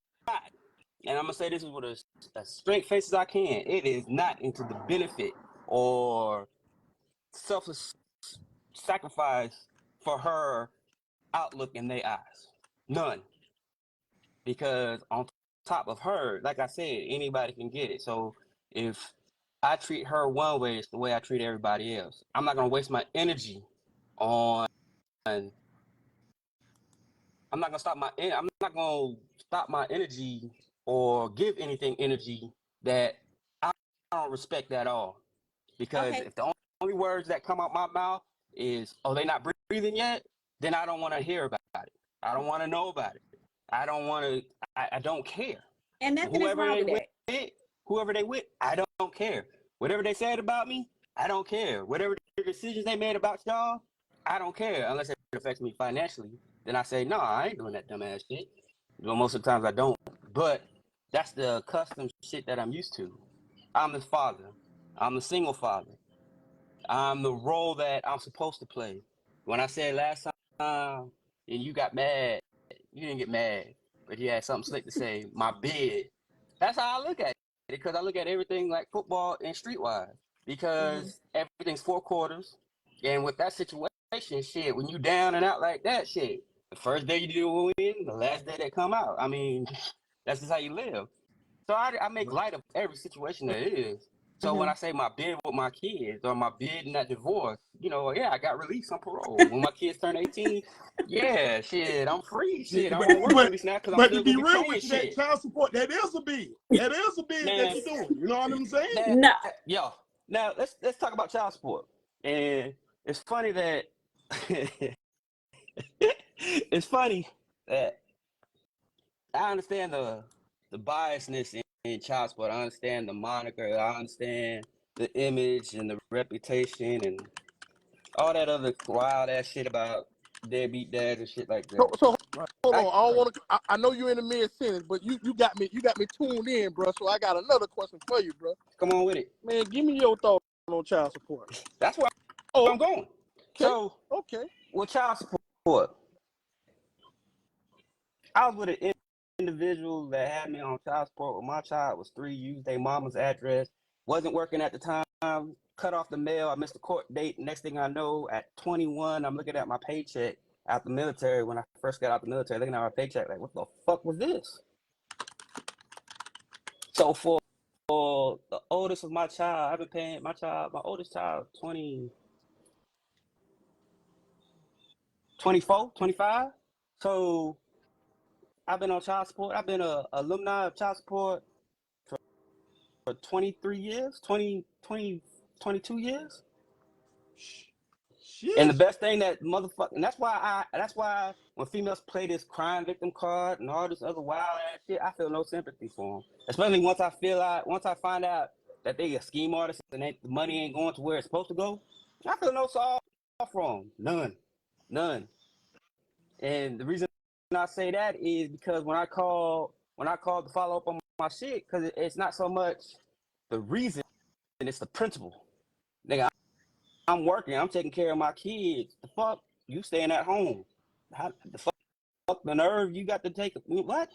And I'm gonna say this with a straight face as I can. It is not into the benefit or selfless sacrifice for her outlook in their eyes. None. Because on top of her, like I said, anybody can get it. So if I treat her one way, it's the way I treat everybody else. I'm not gonna waste my energy on. I'm not gonna stop my energy or give anything energy that I don't respect at all. Because Okay. if the only words that come out my mouth is, "Oh, they not breathing yet," then I don't want to hear about it. I don't want to know about it. I don't want to. I don't care. And nothing is Whoever wrong they with with, that. I don't care. Whatever they said about me, I don't care. Whatever the decisions they made about y'all, I don't care. Unless it affects me financially, then I say, no, I ain't doing that dumbass shit. Well, most of the times I don't. But that's the custom shit that I'm used to. I'm the father. I'm the single father. I'm the role that I'm supposed to play. When I said last time and you got mad, you didn't get mad, but you had something slick to say. My bid. That's how I look at it, because I look at everything like football and streetwise. Because everything's 4 quarters, and with that situation, shit, when you down and out like that, shit, the first day you do win, the last day they come out. I mean, that's just how you live. So I make light of every situation that is. So when I say my bid with my kids or my bid in that divorce, you know, yeah, I got released on parole. When my kids turn 18, yeah, shit, I'm free. Shit, I don't want to work release now because I'm but to still be gonna be real paying with you, that shit. child support, that is a bid. That is a bid that Man, you're doing. You know what I'm saying? now, No. yo, now let's talk about child support. And it's funny that it's funny that I understand the biasness in child support. I understand the moniker. I understand the image and the reputation and all that other wild ass shit about deadbeat dads and shit like that. So Right. hold on. I don't Right. want to. I know you're in the mid sentence, but you got me tuned in, bro. So I got another question for you, bro. Come on with it. Man, give me your thoughts on child support. That's where Oh, I'm going. okay, So okay. with child support, I was with an individual that had me on child support when my child was 3, used their mama's address, wasn't working at the time, cut off the mail. I missed the court date. Next thing I know, at 21, I'm looking at my paycheck out the military. When I first got out the military, looking at my paycheck, like, what the fuck was this? So for the oldest of my child, I've been paying my oldest child, 24, 25. So I've been on child support. I've been a alumni of child support for 23 years, 22 years. And the Shit. best thing that motherfucking, that's why when females play this crime victim card and all this other wild ass shit, I feel no sympathy for them. Especially once I find out that they a scheme artist and the money ain't going to where it's supposed to go, I feel no sorrow for them. None. And the reason I say that is because when I called to follow up on my shit, because it's not so much the reason, it's the principle. Nigga, I'm working, I'm taking care of my kids. The fuck? You staying at home. How the fuck the nerve you got to take what?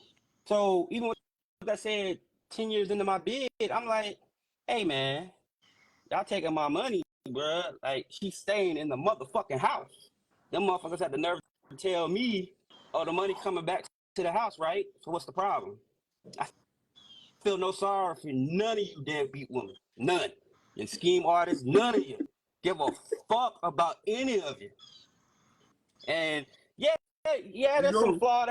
So even with that said 10 years into my bid, I'm like, hey man, y'all taking my money, bruh. Like, she's staying in the motherfucking house. Them motherfuckers had the nerve to tell me, oh, the money coming back to the house, right? So what's the problem? I feel no sorrow for none of you deadbeat women. None. And scheme artists, none of you give a fuck about any of you. And there's some flawed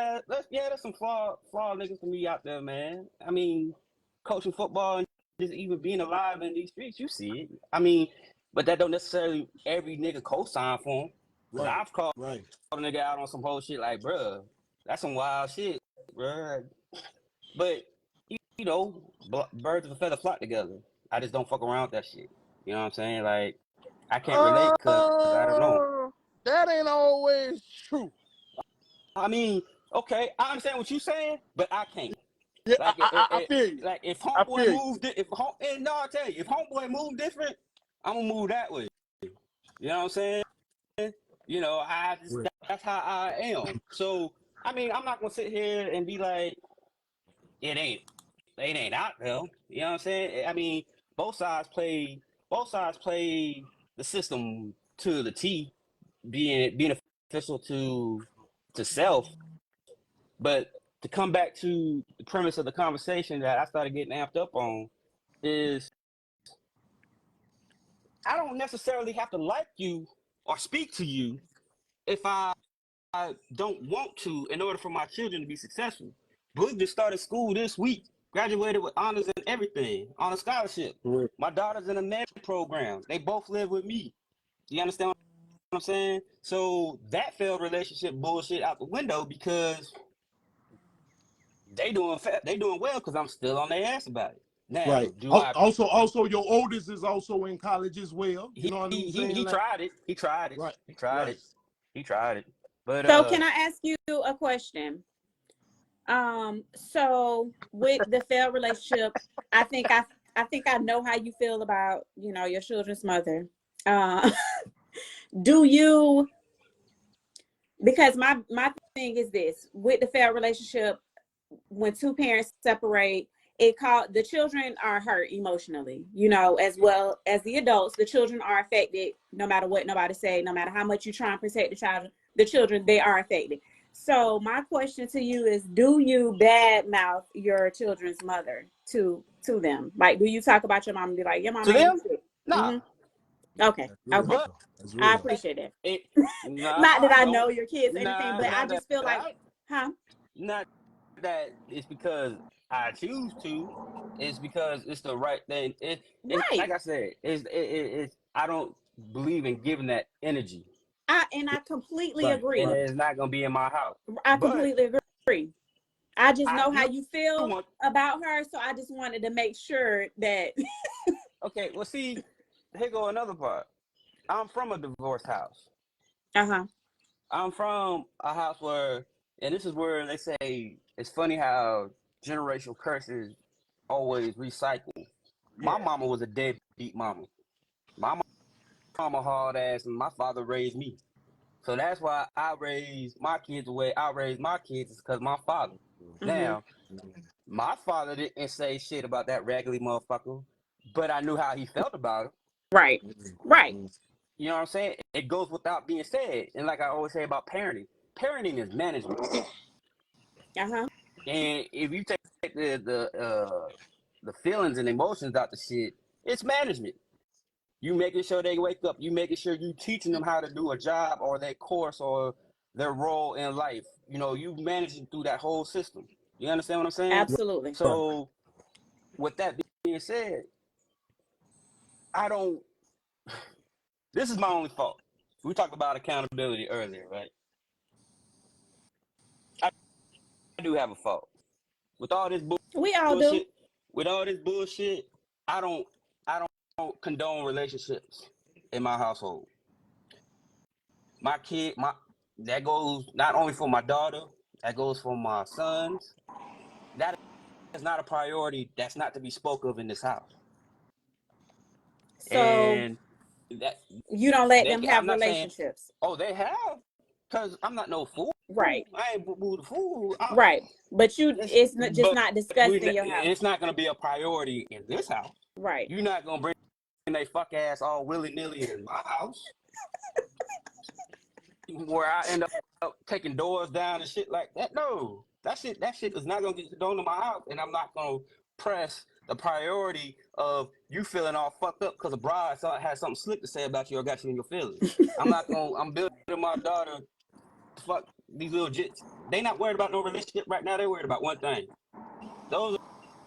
niggas for me out there, man. I mean, coaching football and just even being alive in these streets, you see it. I mean, but that don't necessarily every nigga co-sign for him. Cause Right. I've called Right. a nigga out on some whole shit like, bruh, that's some wild shit, bruh. But you know, birds of a feather flock together. I just don't fuck around with that shit. You know what I'm saying? Like, I can't relate because I don't know. That ain't always true. I mean, okay, I understand what you're saying, but I can't. Yeah, Like, I feel you. like if I homeboy feel you. moved, and no, I tell you, if homeboy moved different, I'm gonna move that way. You know what I'm saying? You know, that's how I am. So, I mean, I'm not gonna sit here and be like, it ain't out there. You know what I'm saying? I mean, both sides play the system to the T, being beneficial to self. But to come back to the premise of the conversation that I started getting amped up on is I don't necessarily have to like you or speak to you if I don't want to in order for my children to be successful. Boog just started school this week, graduated with honors and everything on a scholarship. Right. My daughter's in a med program. They both live with me. You understand what I'm saying? So that failed relationship bullshit out the window because they doing well because I'm still on their ass about it. Now, Right. do I? Also, your oldest is also in college as well. You know what I'm saying? He Like, tried it. He tried it. right. He tried Right. it. He tried it. But So can I ask you a question? So with the failed relationship, I think I know how you feel about, you know, your children's mother. Uh, do you? Because my thing is this: with the failed relationship, when two parents separate, it called the children are hurt emotionally, you know, as well as the adults. The children are affected no matter what nobody say, no matter how much you try and protect the children, they are affected. So my question to you is, do you badmouth your children's mother to them? Like, do you talk about your mom and be like, your mom To ain't them, shit? nah. Mm-hmm. Okay. That's real, Okay. But though. That's I real. appreciate that. it, nah, Not that I I don't. know your kids or anything, Nah, but I not that. just feel like, huh? Not that it's because I choose to. It's because it's the right thing. It Right. like I said, it's I don't believe in giving that energy, I completely Right, and agree. right. it's not gonna be in my house. I But completely agree. I just I know how do you feel want. about her, so I just wanted to make sure that. Okay, well, see, here go another part. I'm from a divorced house. Uh-huh. I'm from a house where, and this is where they say it's funny how generational curses always recycle. My Yeah. mama was a deadbeat mama. My mama hard ass, and my father raised me. So that's why I raised my kids the way I raised my kids, is because my father. Mm-hmm. Now, my father didn't say shit about that raggedy motherfucker, but I knew how he felt about it. Right. Right. You know what I'm saying? It goes without being said. And like I always say about parenting, parenting is management. Uh-huh. And if you take the feelings and emotions out the shit, it's management. You making sure they wake up. You making sure you teaching them how to do a job or their course or their role in life. You know, you managing through that whole system. You understand what I'm saying? Absolutely. Right. So with that being said, I don't. This is my only fault. We talked about accountability earlier, right? I do have a fault with all this We all do. bullshit. With all this bullshit, I don't. I don't condone relationships in my household. My kid, my that goes not only for my daughter, that goes for my sons. That is not a priority. That's not to be spoke of in this house. So And that you don't let they, them I'm have not saying, relationships. oh, they have, because I'm not no fool. Right. I ain't boo the fool. Right. But it's not, just But not discussed in your house. it's not gonna be a priority in this house. Right. You're not gonna bring they fuck ass all willy nilly in my house, where I end up taking doors down and shit like that. No, that shit is not gonna get thrown in my house, and I'm not gonna press the priority of you feeling all fucked up because a bride has something slick to say about you or got you in your feelings. I'm not gonna. I'm building my daughter. Fuck these little jits. They not worried about no relationship right now. They're worried about one thing. Those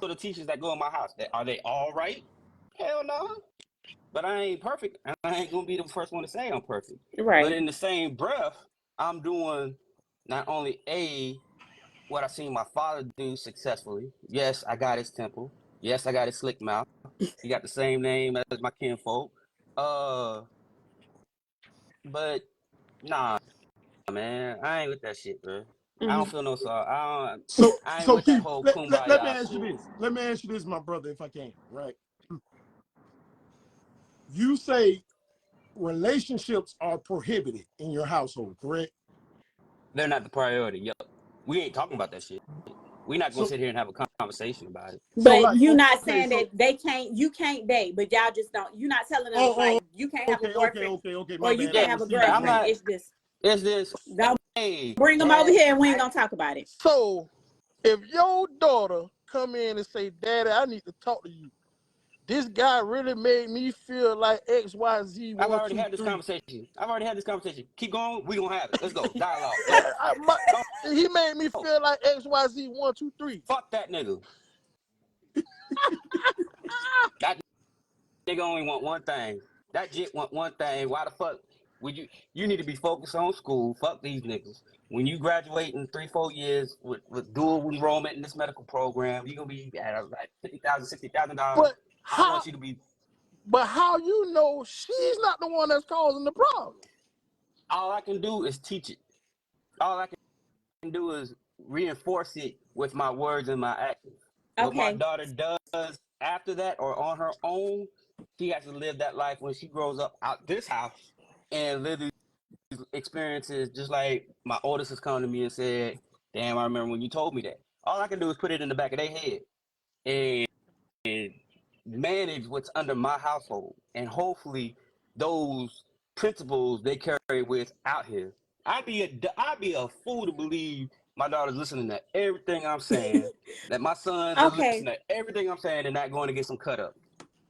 are the teachers that go in my house. Are they all right? Hell no. But I ain't perfect. I ain't gonna be the first one to say I'm perfect. But Right. in the same breath, I'm doing not only what I seen my father do successfully. Yes, I got his temple. Yes, I got his slick mouth. He got the same name as my kinfolk. Uh, but nah, man, I ain't with that shit, bro. I Mm-hmm. don't feel no sorry. So, I ain't so with that Keith, whole let me kumbaya ask you shit. this. Let me ask you this, my brother, if I can. Right? You say relationships are prohibited in your household, correct? They're not the priority. Yup. We ain't talking about that shit. We're not gonna So, sit here and have a conversation about it. so But like, you not okay, saying so, that you can't date, but y'all just don't. You're not telling them oh, like you can't have a boyfriend okay. or My you bad. I can't Yeah, have a misheard I'm you. girlfriend. not. It's just It's this. don't Hey, bring them over Dad, here and we ain't gonna talk about it. So if your daughter come in and say, "Daddy, I need to talk to you. This guy really made me feel like XYZ I've one, already two, had this three. conversation. Keep going. We gonna have it. Let's go. Dialogue. Go. Go. He made me feel like XYZ one, two, three. Fuck that nigga. That nigga only want one thing. That jit want one thing. Why the fuck would you? You need to be focused on school. Fuck these niggas. When you graduate in 3-4 years with dual enrollment in this medical program, you're gonna be at like $50,000, $60,000. But I want how? you to be. But how you know she's not the one that's causing the problem? All I can do is teach it. All I can do is reinforce it with my words and my actions. What my Okay. daughter does after that or on her own, she has to live that life when she grows up out this house and live these experiences just like my oldest has come to me and said, damn, I remember when you told me that. All I can do is put it in the back of their head and manage what's under my household. And hopefully those principles they carry with out here. I'd be a fool to believe my daughter's listening to everything I'm saying, that my sons are Okay. listening to everything I'm saying and not going to get some cut up.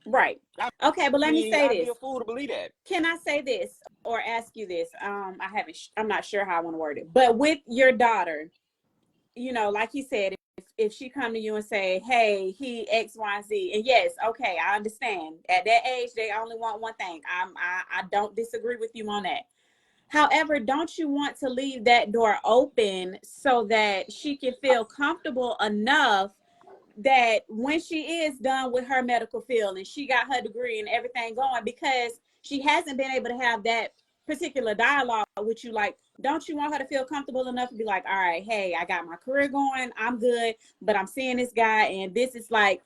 Right. Okay, but let me say I'd this. be a fool to believe that. Can I say this or ask you this? I'm not sure how I want to word it. But with your daughter, you know, like you said, if she come to you and say, hey, he X, Y, Z, and yes, okay, I understand. At that age, they only want one thing. I don't disagree with you on that. However, don't you want to leave that door open so that she can feel comfortable enough that when she is done with her medical field and she got her degree and everything going, because she hasn't been able to have that particular dialogue with you, like, don't you want her to feel comfortable enough to be like, all right, hey, I got my career going, I'm good, but I'm seeing this guy and this is like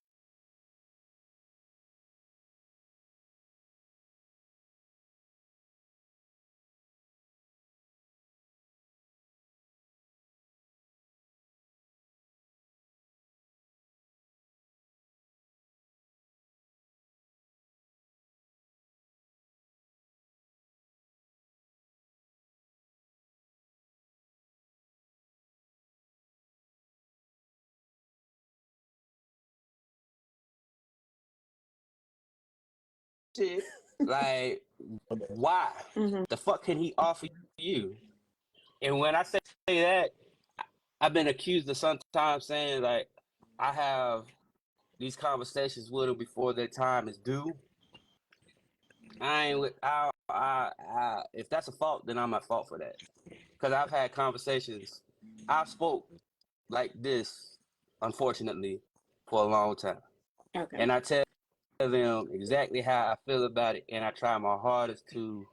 Shit. Like, why? mm-hmm. The fuck can he offer you? And when I say that, I've been accused of sometimes saying like I have these conversations with them before their time is due. I ain't with if that's a fault, then I'm at fault for that. Because I've had conversations. I've spoke like this, unfortunately, for a long time. Okay. And I tell them exactly how I feel about it, and I try my hardest to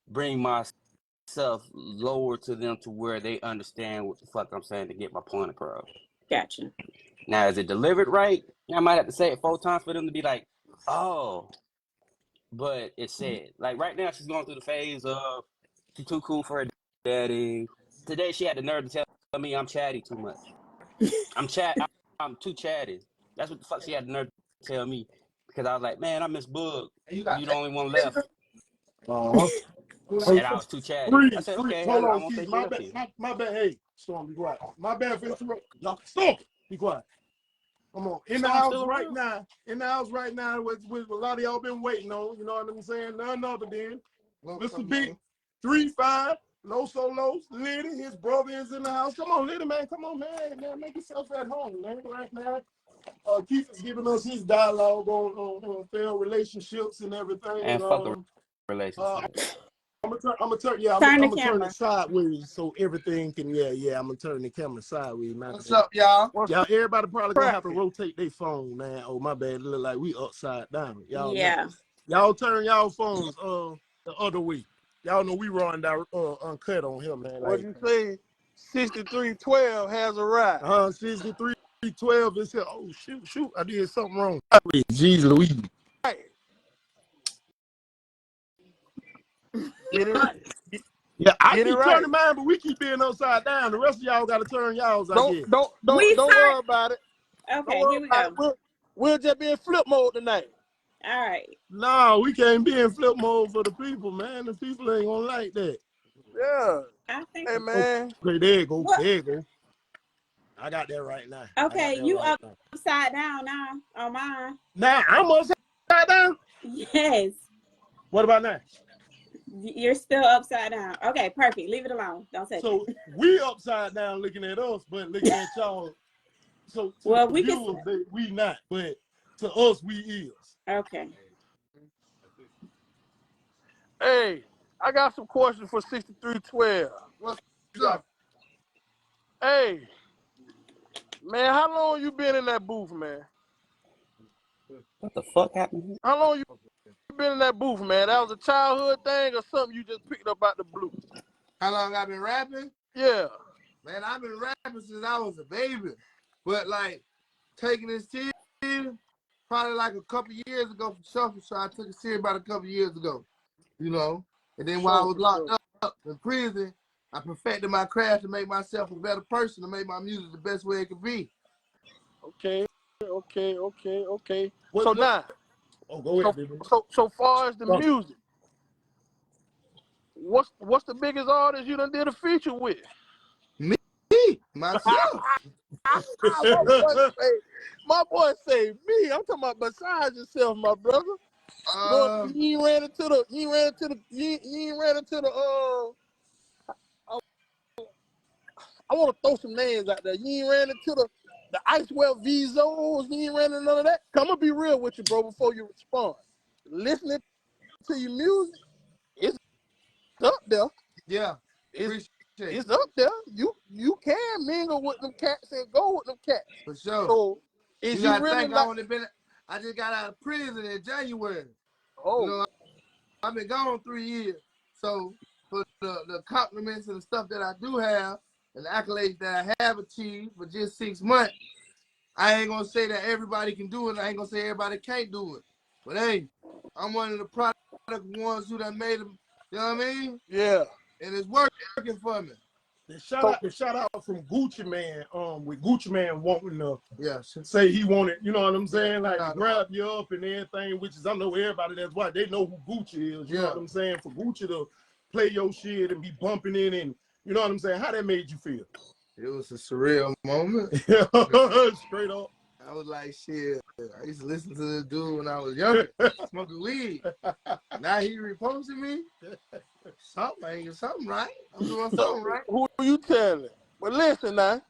bring myself lower to them to where they understand what the fuck I'm saying to get my point across. Gotcha. Now, is it delivered right? I might have to say it 4 times for them to be like, oh, but it's said. Like right now, she's going through the phase of she's too cool for her daddy. Today, she had the nerve to tell me I'm chatty too much. I'm too chatty. That's what the fuck she had the nerve to tell me, because I was like, man, I miss Bug. You the only one left. And I was too chatty. I said, okay, Hold I on, won't say Keith. shit My else bad. to you. My bad. Hey, Storm, be quiet. My bad for interrupting. Y'all, Storm, be quiet. Come on. In the Storm's house still right around? now. In the house right now, with a lot of y'all been waiting on. You know what I'm saying? None other than Mr.Big, 3-5, no solos. Litty, his brother is in the house. Come on, Litty, man. Come on, man. Make yourself at home, man. Right now. Keith is giving us his dialogue on failed relationships and everything. And fuck the relationship. I'm gonna turn I'm gonna turn it sideways so everything can I'm gonna turn the camera sideways. What's up, y'all? Y'all, everybody probably gonna have to rotate their phone now. Oh my bad, it look like we upside down. Y'all y'all turn y'all phones the other way. Y'all know we run down uncut on him, man. What you say? 6312 has arrived. 6312 is here. Oh shoot, I did something wrong. Jeez Louise. Right. Get it right. Yeah, I Get it keep right. turning mine, but we keep being upside down. The rest of y'all gotta turn y'all's, I guess. Don't worry about it. Okay, here we go. We'll just be in flip mode tonight. All right. No, we can't be in flip mode for the people, man. The people ain't gonna like that. Yeah. I think. Hey, man. Okay, there you go. What? There you go. I got that right now. Okay, you right upside down now on mine. Now I'm upside down? Yes. What about now? You're still upside down. Okay, perfect. Leave it alone. Don't say so it. We upside down looking at us, but looking at y'all. So well, we viewers, we not, but to us we is. Okay. Hey, I got some questions for 6312. What's up? Hey, man, how long you been in that booth, man? What the fuck happened? How long you been in that booth, man? That was a childhood thing or something you just picked up out the blue? How long I been rapping? Yeah. Man, I've been rapping since I was a baby. But like taking this tea, probably like a couple years ago for sure. I took it serious about a couple years ago, you know. And then while I was locked up in prison, I perfected my craft to make myself a better person, to make my music the best way it could be. Okay. What- So what- now, Oh, go ahead, baby. so far as the Go. music, what's the biggest artist you done did a feature with? Me, myself. My boy say me. I'm talking about besides yourself, my brother. You know, you ain't ran into the I want to throw some names out there. You ain't ran into the Icewell Vizos. You ain't ran into none of that. I'm gonna be real with you, bro, before you respond. Listening to your music, it's up there. Yeah, It's up there. You can mingle with them cats and go with them cats. for sure. So is you really like? I just got out of prison in January. Oh, You know, I've been gone 3 years. So for the compliments and the stuff that I do have and the accolades that I have achieved for just 6 months, I ain't gonna say that everybody can do it. I ain't gonna say everybody can't do it. But hey, I'm one of the product ones who done made them. You know what I mean? yeah. And it's working for me. The shout out from Gucci Man, with Gucci Man wanting to Yeah. say he wanted, you know what I'm saying, like to grab you up and everything, which is, I know everybody that's white, they know who Gucci is, you know what I'm saying, for Gucci to play your shit and be bumping in, and you know what I'm saying, how that made you feel? It was a surreal moment. Straight up. I was like, shit, I used to listen to this dude when I was younger, smoking weed. Now he reposting me. Something right. I'm doing something right. Who are you telling? But listen now,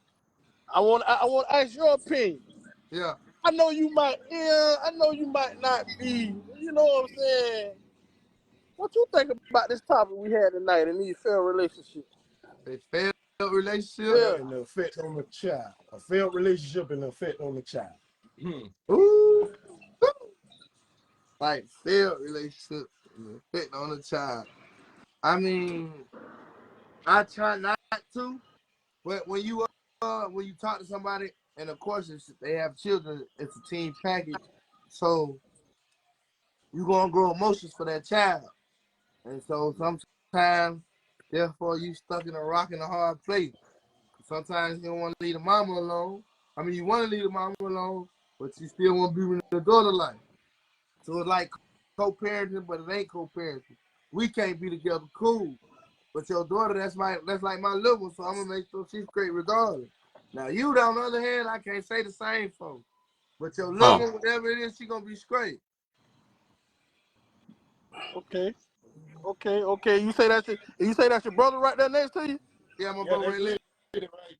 I want to ask your opinion. Yeah. I know you might not be, you know what I'm saying? What you think about this topic we had tonight in these failed relationships? A failed relationship? Yeah. And the effect on the child. A failed relationship and the effect on the child. Ooh. Like failed relationship and the effect on the child. I mean, I try not to, but when you talk to somebody, and of course if they have children, it's a team package. So you're gonna grow emotions for that child. And so sometimes, therefore, you stuck in a rock and a hard place. Sometimes you don't want to leave the mama alone. I mean, you want to leave the mama alone, but you still want to be with the daughter life. So it's like co-parenting, but it ain't co-parenting. We can't be together, cool. But your daughter, that's like my little one, so I'm gonna make sure she's great regardless. Now you, on the other hand, I can't say the same for. But your little one, whatever it is, she gonna be straight. Okay. You say that's your brother right there next to you? Yeah, my brother right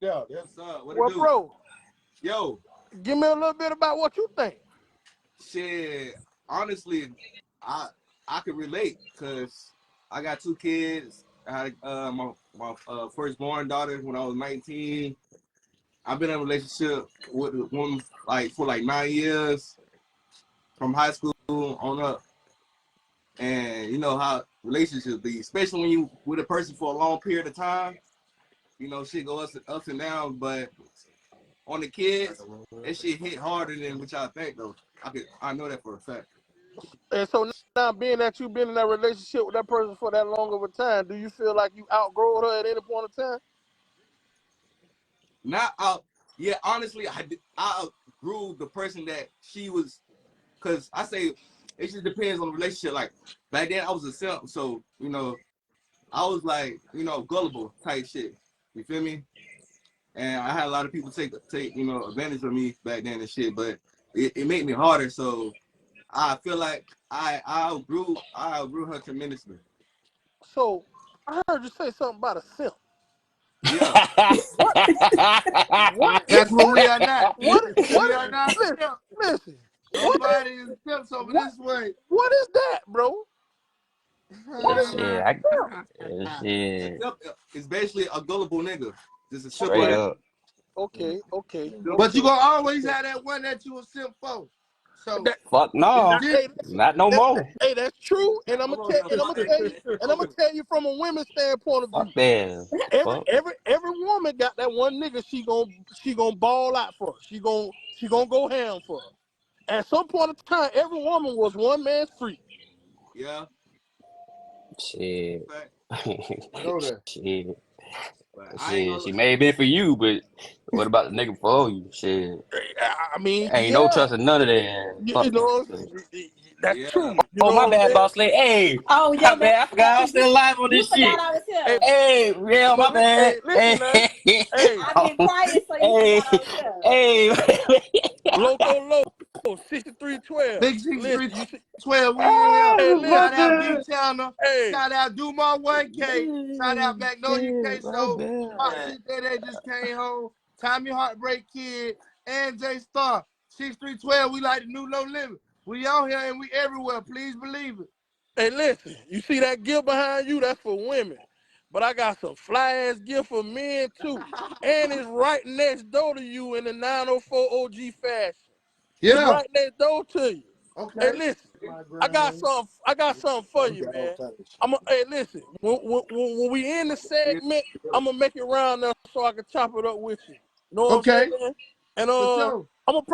there. What's up? What Well, it do? bro, Yo, give me a little bit about what you think. shit. Honestly, I could relate because I got 2 kids. I had my firstborn daughter when I was 19. I've been in a relationship with a woman for 9 years, from high school on up. And you know how relationships be, especially when you with a person for a long period of time. You know, shit go ups and downs, but on the kids, that shit hit harder than what y'all think though. I know that for a fact. And so now, being that you've been in that relationship with that person for that long of a time, do you feel like you outgrow her at any point in time? Not out. Yeah, honestly, I outgrew the person that she was, because I say it just depends on the relationship. Like back then, I was a simp, so you know, I was like, you know, gullible type shit. You feel me? And I had a lot of people take advantage of me back then and shit, but it made me harder. So I feel like I outgrew her tremendously. So I heard you say something about a simp. Yeah. What? That's what we are not. What? We are not. Listen. Nobody is steps over this way. What is that, bro? Shit. It's basically a gullible nigga. Just a Straight up. Okay. But you gonna always have that one that you a simp for. So Fuck no. Not no more. Hey, that's true. And I'm gonna tell you from a women's standpoint of Fuck view. that. Every woman got that one nigga she gonna ball out for. She gonna go ham for. at some point in time, every woman was one man's freak. Yeah. Shit. Go there. Shit. But I ain't Shit. gonna. She may have been for you, but what about the nigga for you? Shit. I mean, Ain't no yeah, trusting none of that. you Fuck know, that. that's Yeah. true. You Oh, know my what I'm bad, saying? boss lady. Hey, Oh, my your bad. bad. I forgot I was still alive on You this forgot shit. I was Hey, here. Hey, yeah, my bad. hey, listen, man. Hey, I've been quiet, so you Hey, forgot I was here. hey. Loco, 6312. Big Listen, you see, 6312, we in here. Oh, my Shout out D bad. Towner. hey, Shout out Do My 1K. Shout out Magnolia K Shit, my Show. Hot bad. Shit Day just came home. Tommy Heartbreak Kid and J Star. 6312, we like the new No Limit. We out here and we everywhere. Please believe it. hey, listen, you see that gift behind you? That's for women. But I got some fly ass gift for men too. And it's right next door to you in the 904 OG fashion. It's Yeah. right next door to you. Hey, Okay. listen, My I got grand. something. I got something for We you, got all man. type of shit. Hey, listen. When we in the segment, I'm gonna make it round there so I can chop it up with you. You know what I'm Okay. saying? And For sure. I'm gonna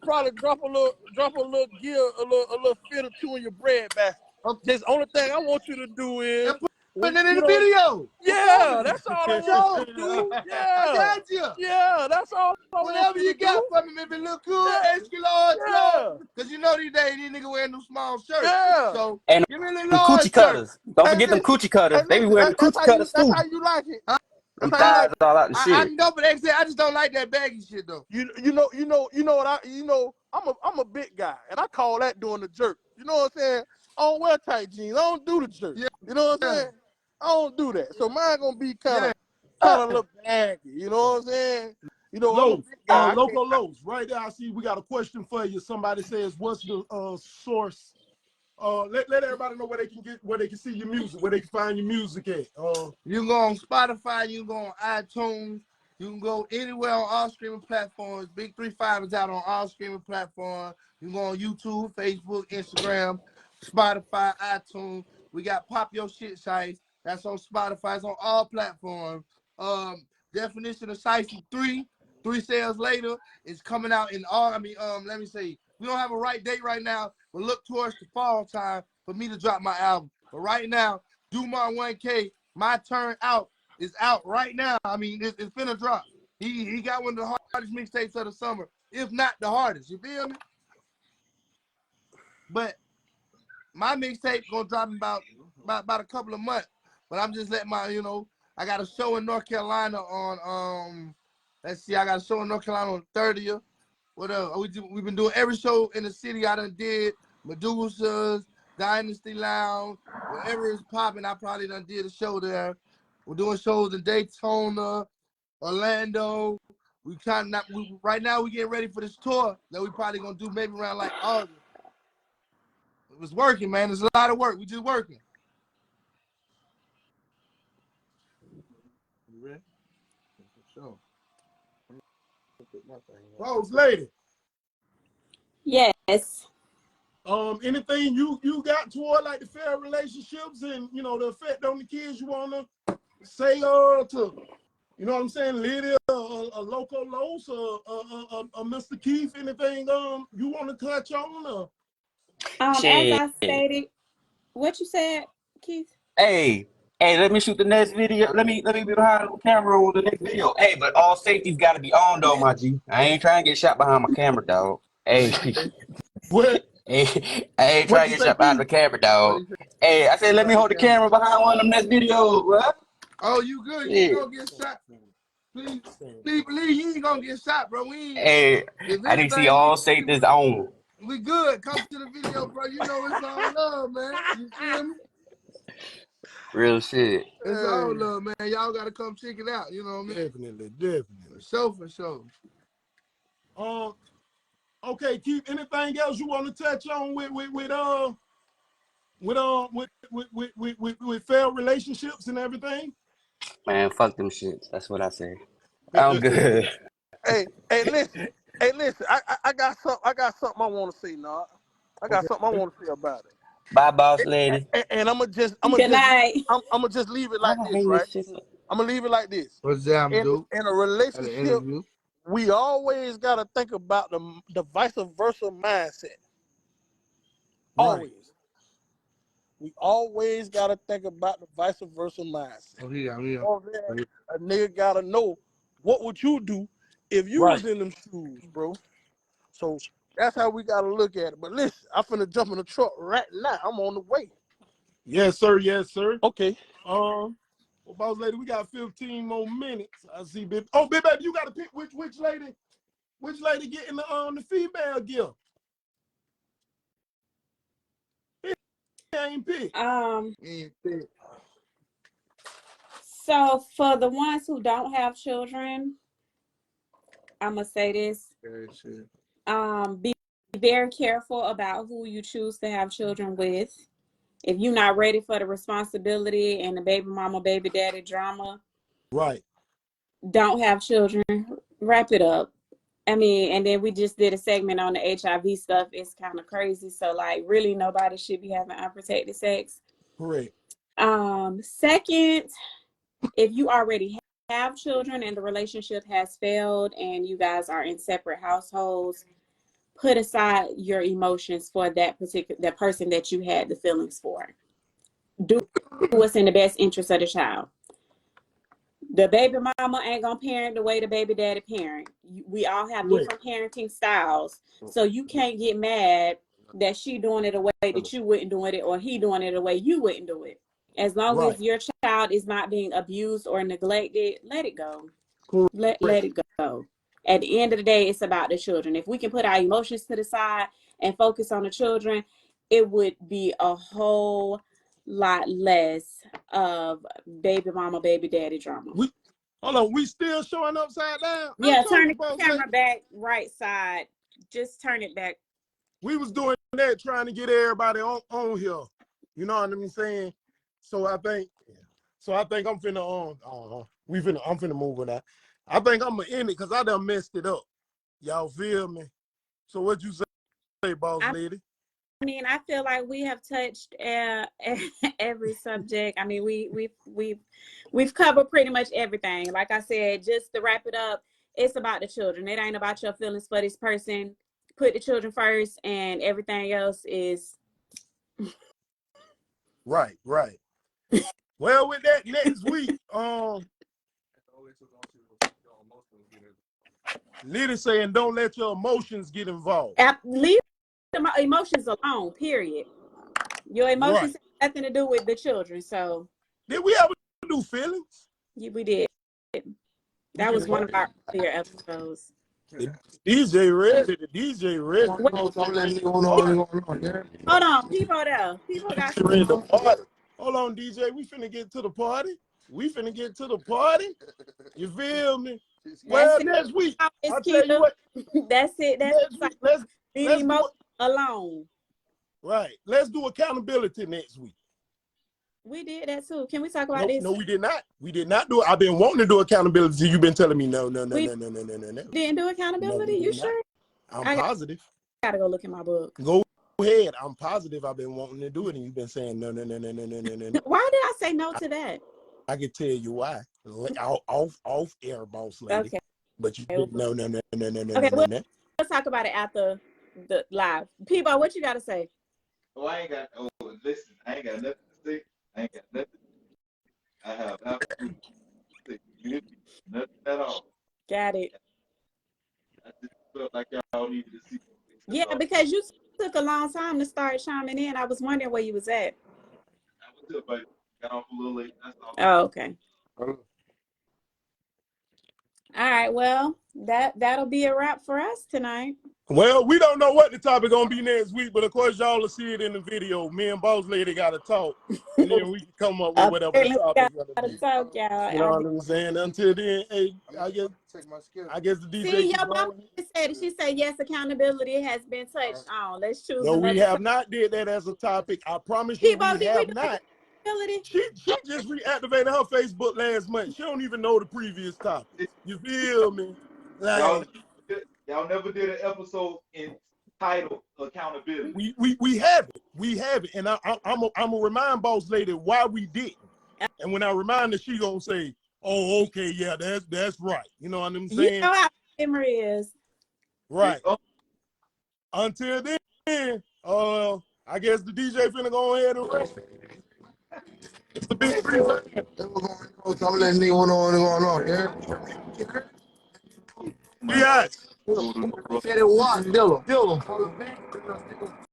probably drop a little gear, a little fit or two in your bread basket. Okay. Just only thing I want you to do is, And put it in you the know, video. For yeah, sure. that's all I For want sure, you to dude. do. I Yeah, got you. yeah, that's all I want Whatever you you to got do. for me, if it look good, Yeah, extra large, yeah, because you know these days these niggas wearing them small shirts. yeah. So And give me a little them large coochie shirt. cutters. Don't Hey, forget them listen. coochie Hey, cutters. They be listen. wearing the That's coochie cutters that's too. how you like it. Them That's how you thighs like it. all out and I shit. can go for the XL. I just don't like that baggy shit though. I'm a big guy, and I call that doing the jerk. You know what I'm saying? I don't wear tight jeans. I don't do the jerk. Yeah, You know what I'm yeah, saying? I don't do that. So mine gonna be kind yeah. of a little baggy. You know what I'm saying? You know, I'm a Los, big guy. I can't. Loco Los, right there. I see we got a question for you. Somebody says, "What's the source?" Let everybody know where they can see your music, where they can find your music at. You can go on Spotify. You can go on iTunes. You can go anywhere on all streaming platforms. Big 35 is out on all streaming platforms. You can go on YouTube, Facebook, Instagram, Spotify, iTunes. We got Pop Your Shit sites. That's on Spotify. It's on all platforms. Definition of Shiesty 3 sales later is coming out in all. Let me say, we don't have a right date right now, but look towards the fall time for me to drop my album. But right now, Do My 1K, My Turn Out is out right now. It's finna drop. He got one of the hardest mixtapes of the summer, if not the hardest. You feel me? But my mixtape gonna drop in about a couple of months. But I'm just letting I got a show in North Carolina on let's see, I got a show in North Carolina on the 30th. What else? We've been doing every show in the city I done did. Medusa's, Dynasty Lounge, wherever it's popping, I probably done did a show there. We're doing shows in Daytona, Orlando. Right now we getting ready for this tour that we probably gonna do maybe around like August. It was working, man. There's a lot of work. We just working. You ready? Sure. Boss lady, Yes. anything you got toward like the fair relationships and the effect on the kids you wanna say to what I'm saying, Litty, a Loco Los, a Mr. Keith, anything you want to touch on? As Shit. I stated, what you said, Keith? Hey, let me shoot the next video. Let me be behind the camera on the next video. Hey, but all safety's got to be on though, my G. I ain't trying to get shot behind my camera, dog. Hey, What hey, I ain't what trying you to get say, shot behind Keith? the camera, dog. Hey, I said let me hold the camera behind one of them next videos, bro. Oh, you good? You ain't Yeah. gonna get shot. Please believe you ain't gonna get shot, bro. Hey, If I need to see anything, all safety's on. we good. Come to the video, bro. You know it's all love, man. You feel me? Real shit. It's all love, man. Y'all gotta come check it out. You know what I mean? Definitely. For sure. Okay, Keith. Anything else you want to touch on with failed relationships and everything? Man, fuck them shits. That's what I say. I'm good. Listen. I got something I want to say, nah. I got something I want to say about it. Bye, boss lady. And Good night. I'm gonna just leave it How like I this, hang right? this shit up? I'm gonna leave it like this. What's that I'm In do a at an relationship, interview? we always got to think about the vice versa mindset. Always. We always got to think about the vice versa mindset. Oh, he got me. A nigga got to know, what would you do if you was in them shoes, bro? So that's how we got to look at it. But listen, I'm finna jump in the truck right now. I'm on the way. Yes, sir. Yes, sir. Okay. Well, boss lady, we got 15 more minutes. I see, baby. Oh, baby, you got to pick which lady getting the female gift. He ain't pick. So for the ones who don't have children, I'm gonna say this. Be very careful about who you choose to have children with. If you're not ready for the responsibility and the baby mama, baby daddy drama, right, don't have children. Wrap it up. I mean, and then we just did a segment on the HIV stuff. It's kind of crazy. So like, really, nobody should be having unprotected sex. Correct. Second, if you already have children and the relationship has failed and you guys are in separate households, put aside your emotions for that person that you had the feelings for. Do what's in the best interest of the child. The baby mama ain't gonna parent the way the baby daddy parent. We all have different parenting styles, so you can't get mad that she doing it a way that you wouldn't do it, or he doing it a way you wouldn't do it. As long as your child is not being abused or neglected, let it go. Let it go. At the end of the day, it's about the children. If we can put our emotions to the side and focus on the children, it would be a whole lot less of baby mama, baby daddy drama. Hold on, we still showing upside down? Yeah, turn the camera back right side. Just turn it back. We was doing that, trying to get everybody on here. You know what I'm saying? So I think I'm finna I'm finna move with that. I think I'm gonna end it because I done messed it up. Y'all feel me? So what you say, boss lady? I mean, I feel like we have touched every subject. I mean, we've covered pretty much everything. Like I said, just to wrap it up, it's about the children. It ain't about your feelings for this person. Put the children first, and everything else is right. Well, with that, next week, Litty saying, don't let your emotions get involved. Leave the emotions alone, period. Your emotions have nothing to do with the children. So did we ever do feelings? Yeah, we did. That was one of our earlier episodes. The DJ ready. Hold on, people there. People got the party. Hold on, DJ. We finna get to the party. You feel me? Well, next week. I'll tell you what. That's it. Let's leave alone. Right. Let's do accountability next week. We did that too. Can we talk about this? No, we did not. We did not do it. I've been wanting to do accountability. You've been telling me no. Didn't do accountability? You sure? I'm positive. I gotta go look in my book. Go ahead. I'm positive I've been wanting to do it, and you've been saying no. Why did I say no to that? I can tell you why. Off air, boss lady. Okay. But you did no. Okay, let's talk about it after the live. People, what you gotta say? Listen, I ain't got nothing to say. I ain't got nothing. I have absolutely nothing at all. Got it. I just felt like y'all needed to see. Yeah, because you took a long time to start chiming in. I was wondering where you was at. I was good, but got off a little late. That's all. Oh, okay. All right. Well, that'll be a wrap for us tonight. Well, we don't know what the topic gonna be next week, but of course y'all will see it in the video. Me and Boss Lady gotta talk, and then we can come up with whatever the topic gotta talk, y'all. You know what I'm saying? Until then, hey, I guess the DJ. See, your mama said she said yes, accountability has been touched on. Let's choose. No, we have not did that as a topic. I promise you, we have not. She just reactivated her Facebook last month. She don't even know the previous topic. You feel me? Like, y'all never did an episode entitled accountability. We have it, and I'm gonna remind Boss Lady why we didn't. And when I remind her, she gonna say, "Oh, okay, yeah, that's right." You know what I'm saying? You know how memory is. Right. Until then, I guess the DJ finna go ahead and rest. It's the big three. Some of that nigga went on going on, yeah. Yes. Said it was Dilla.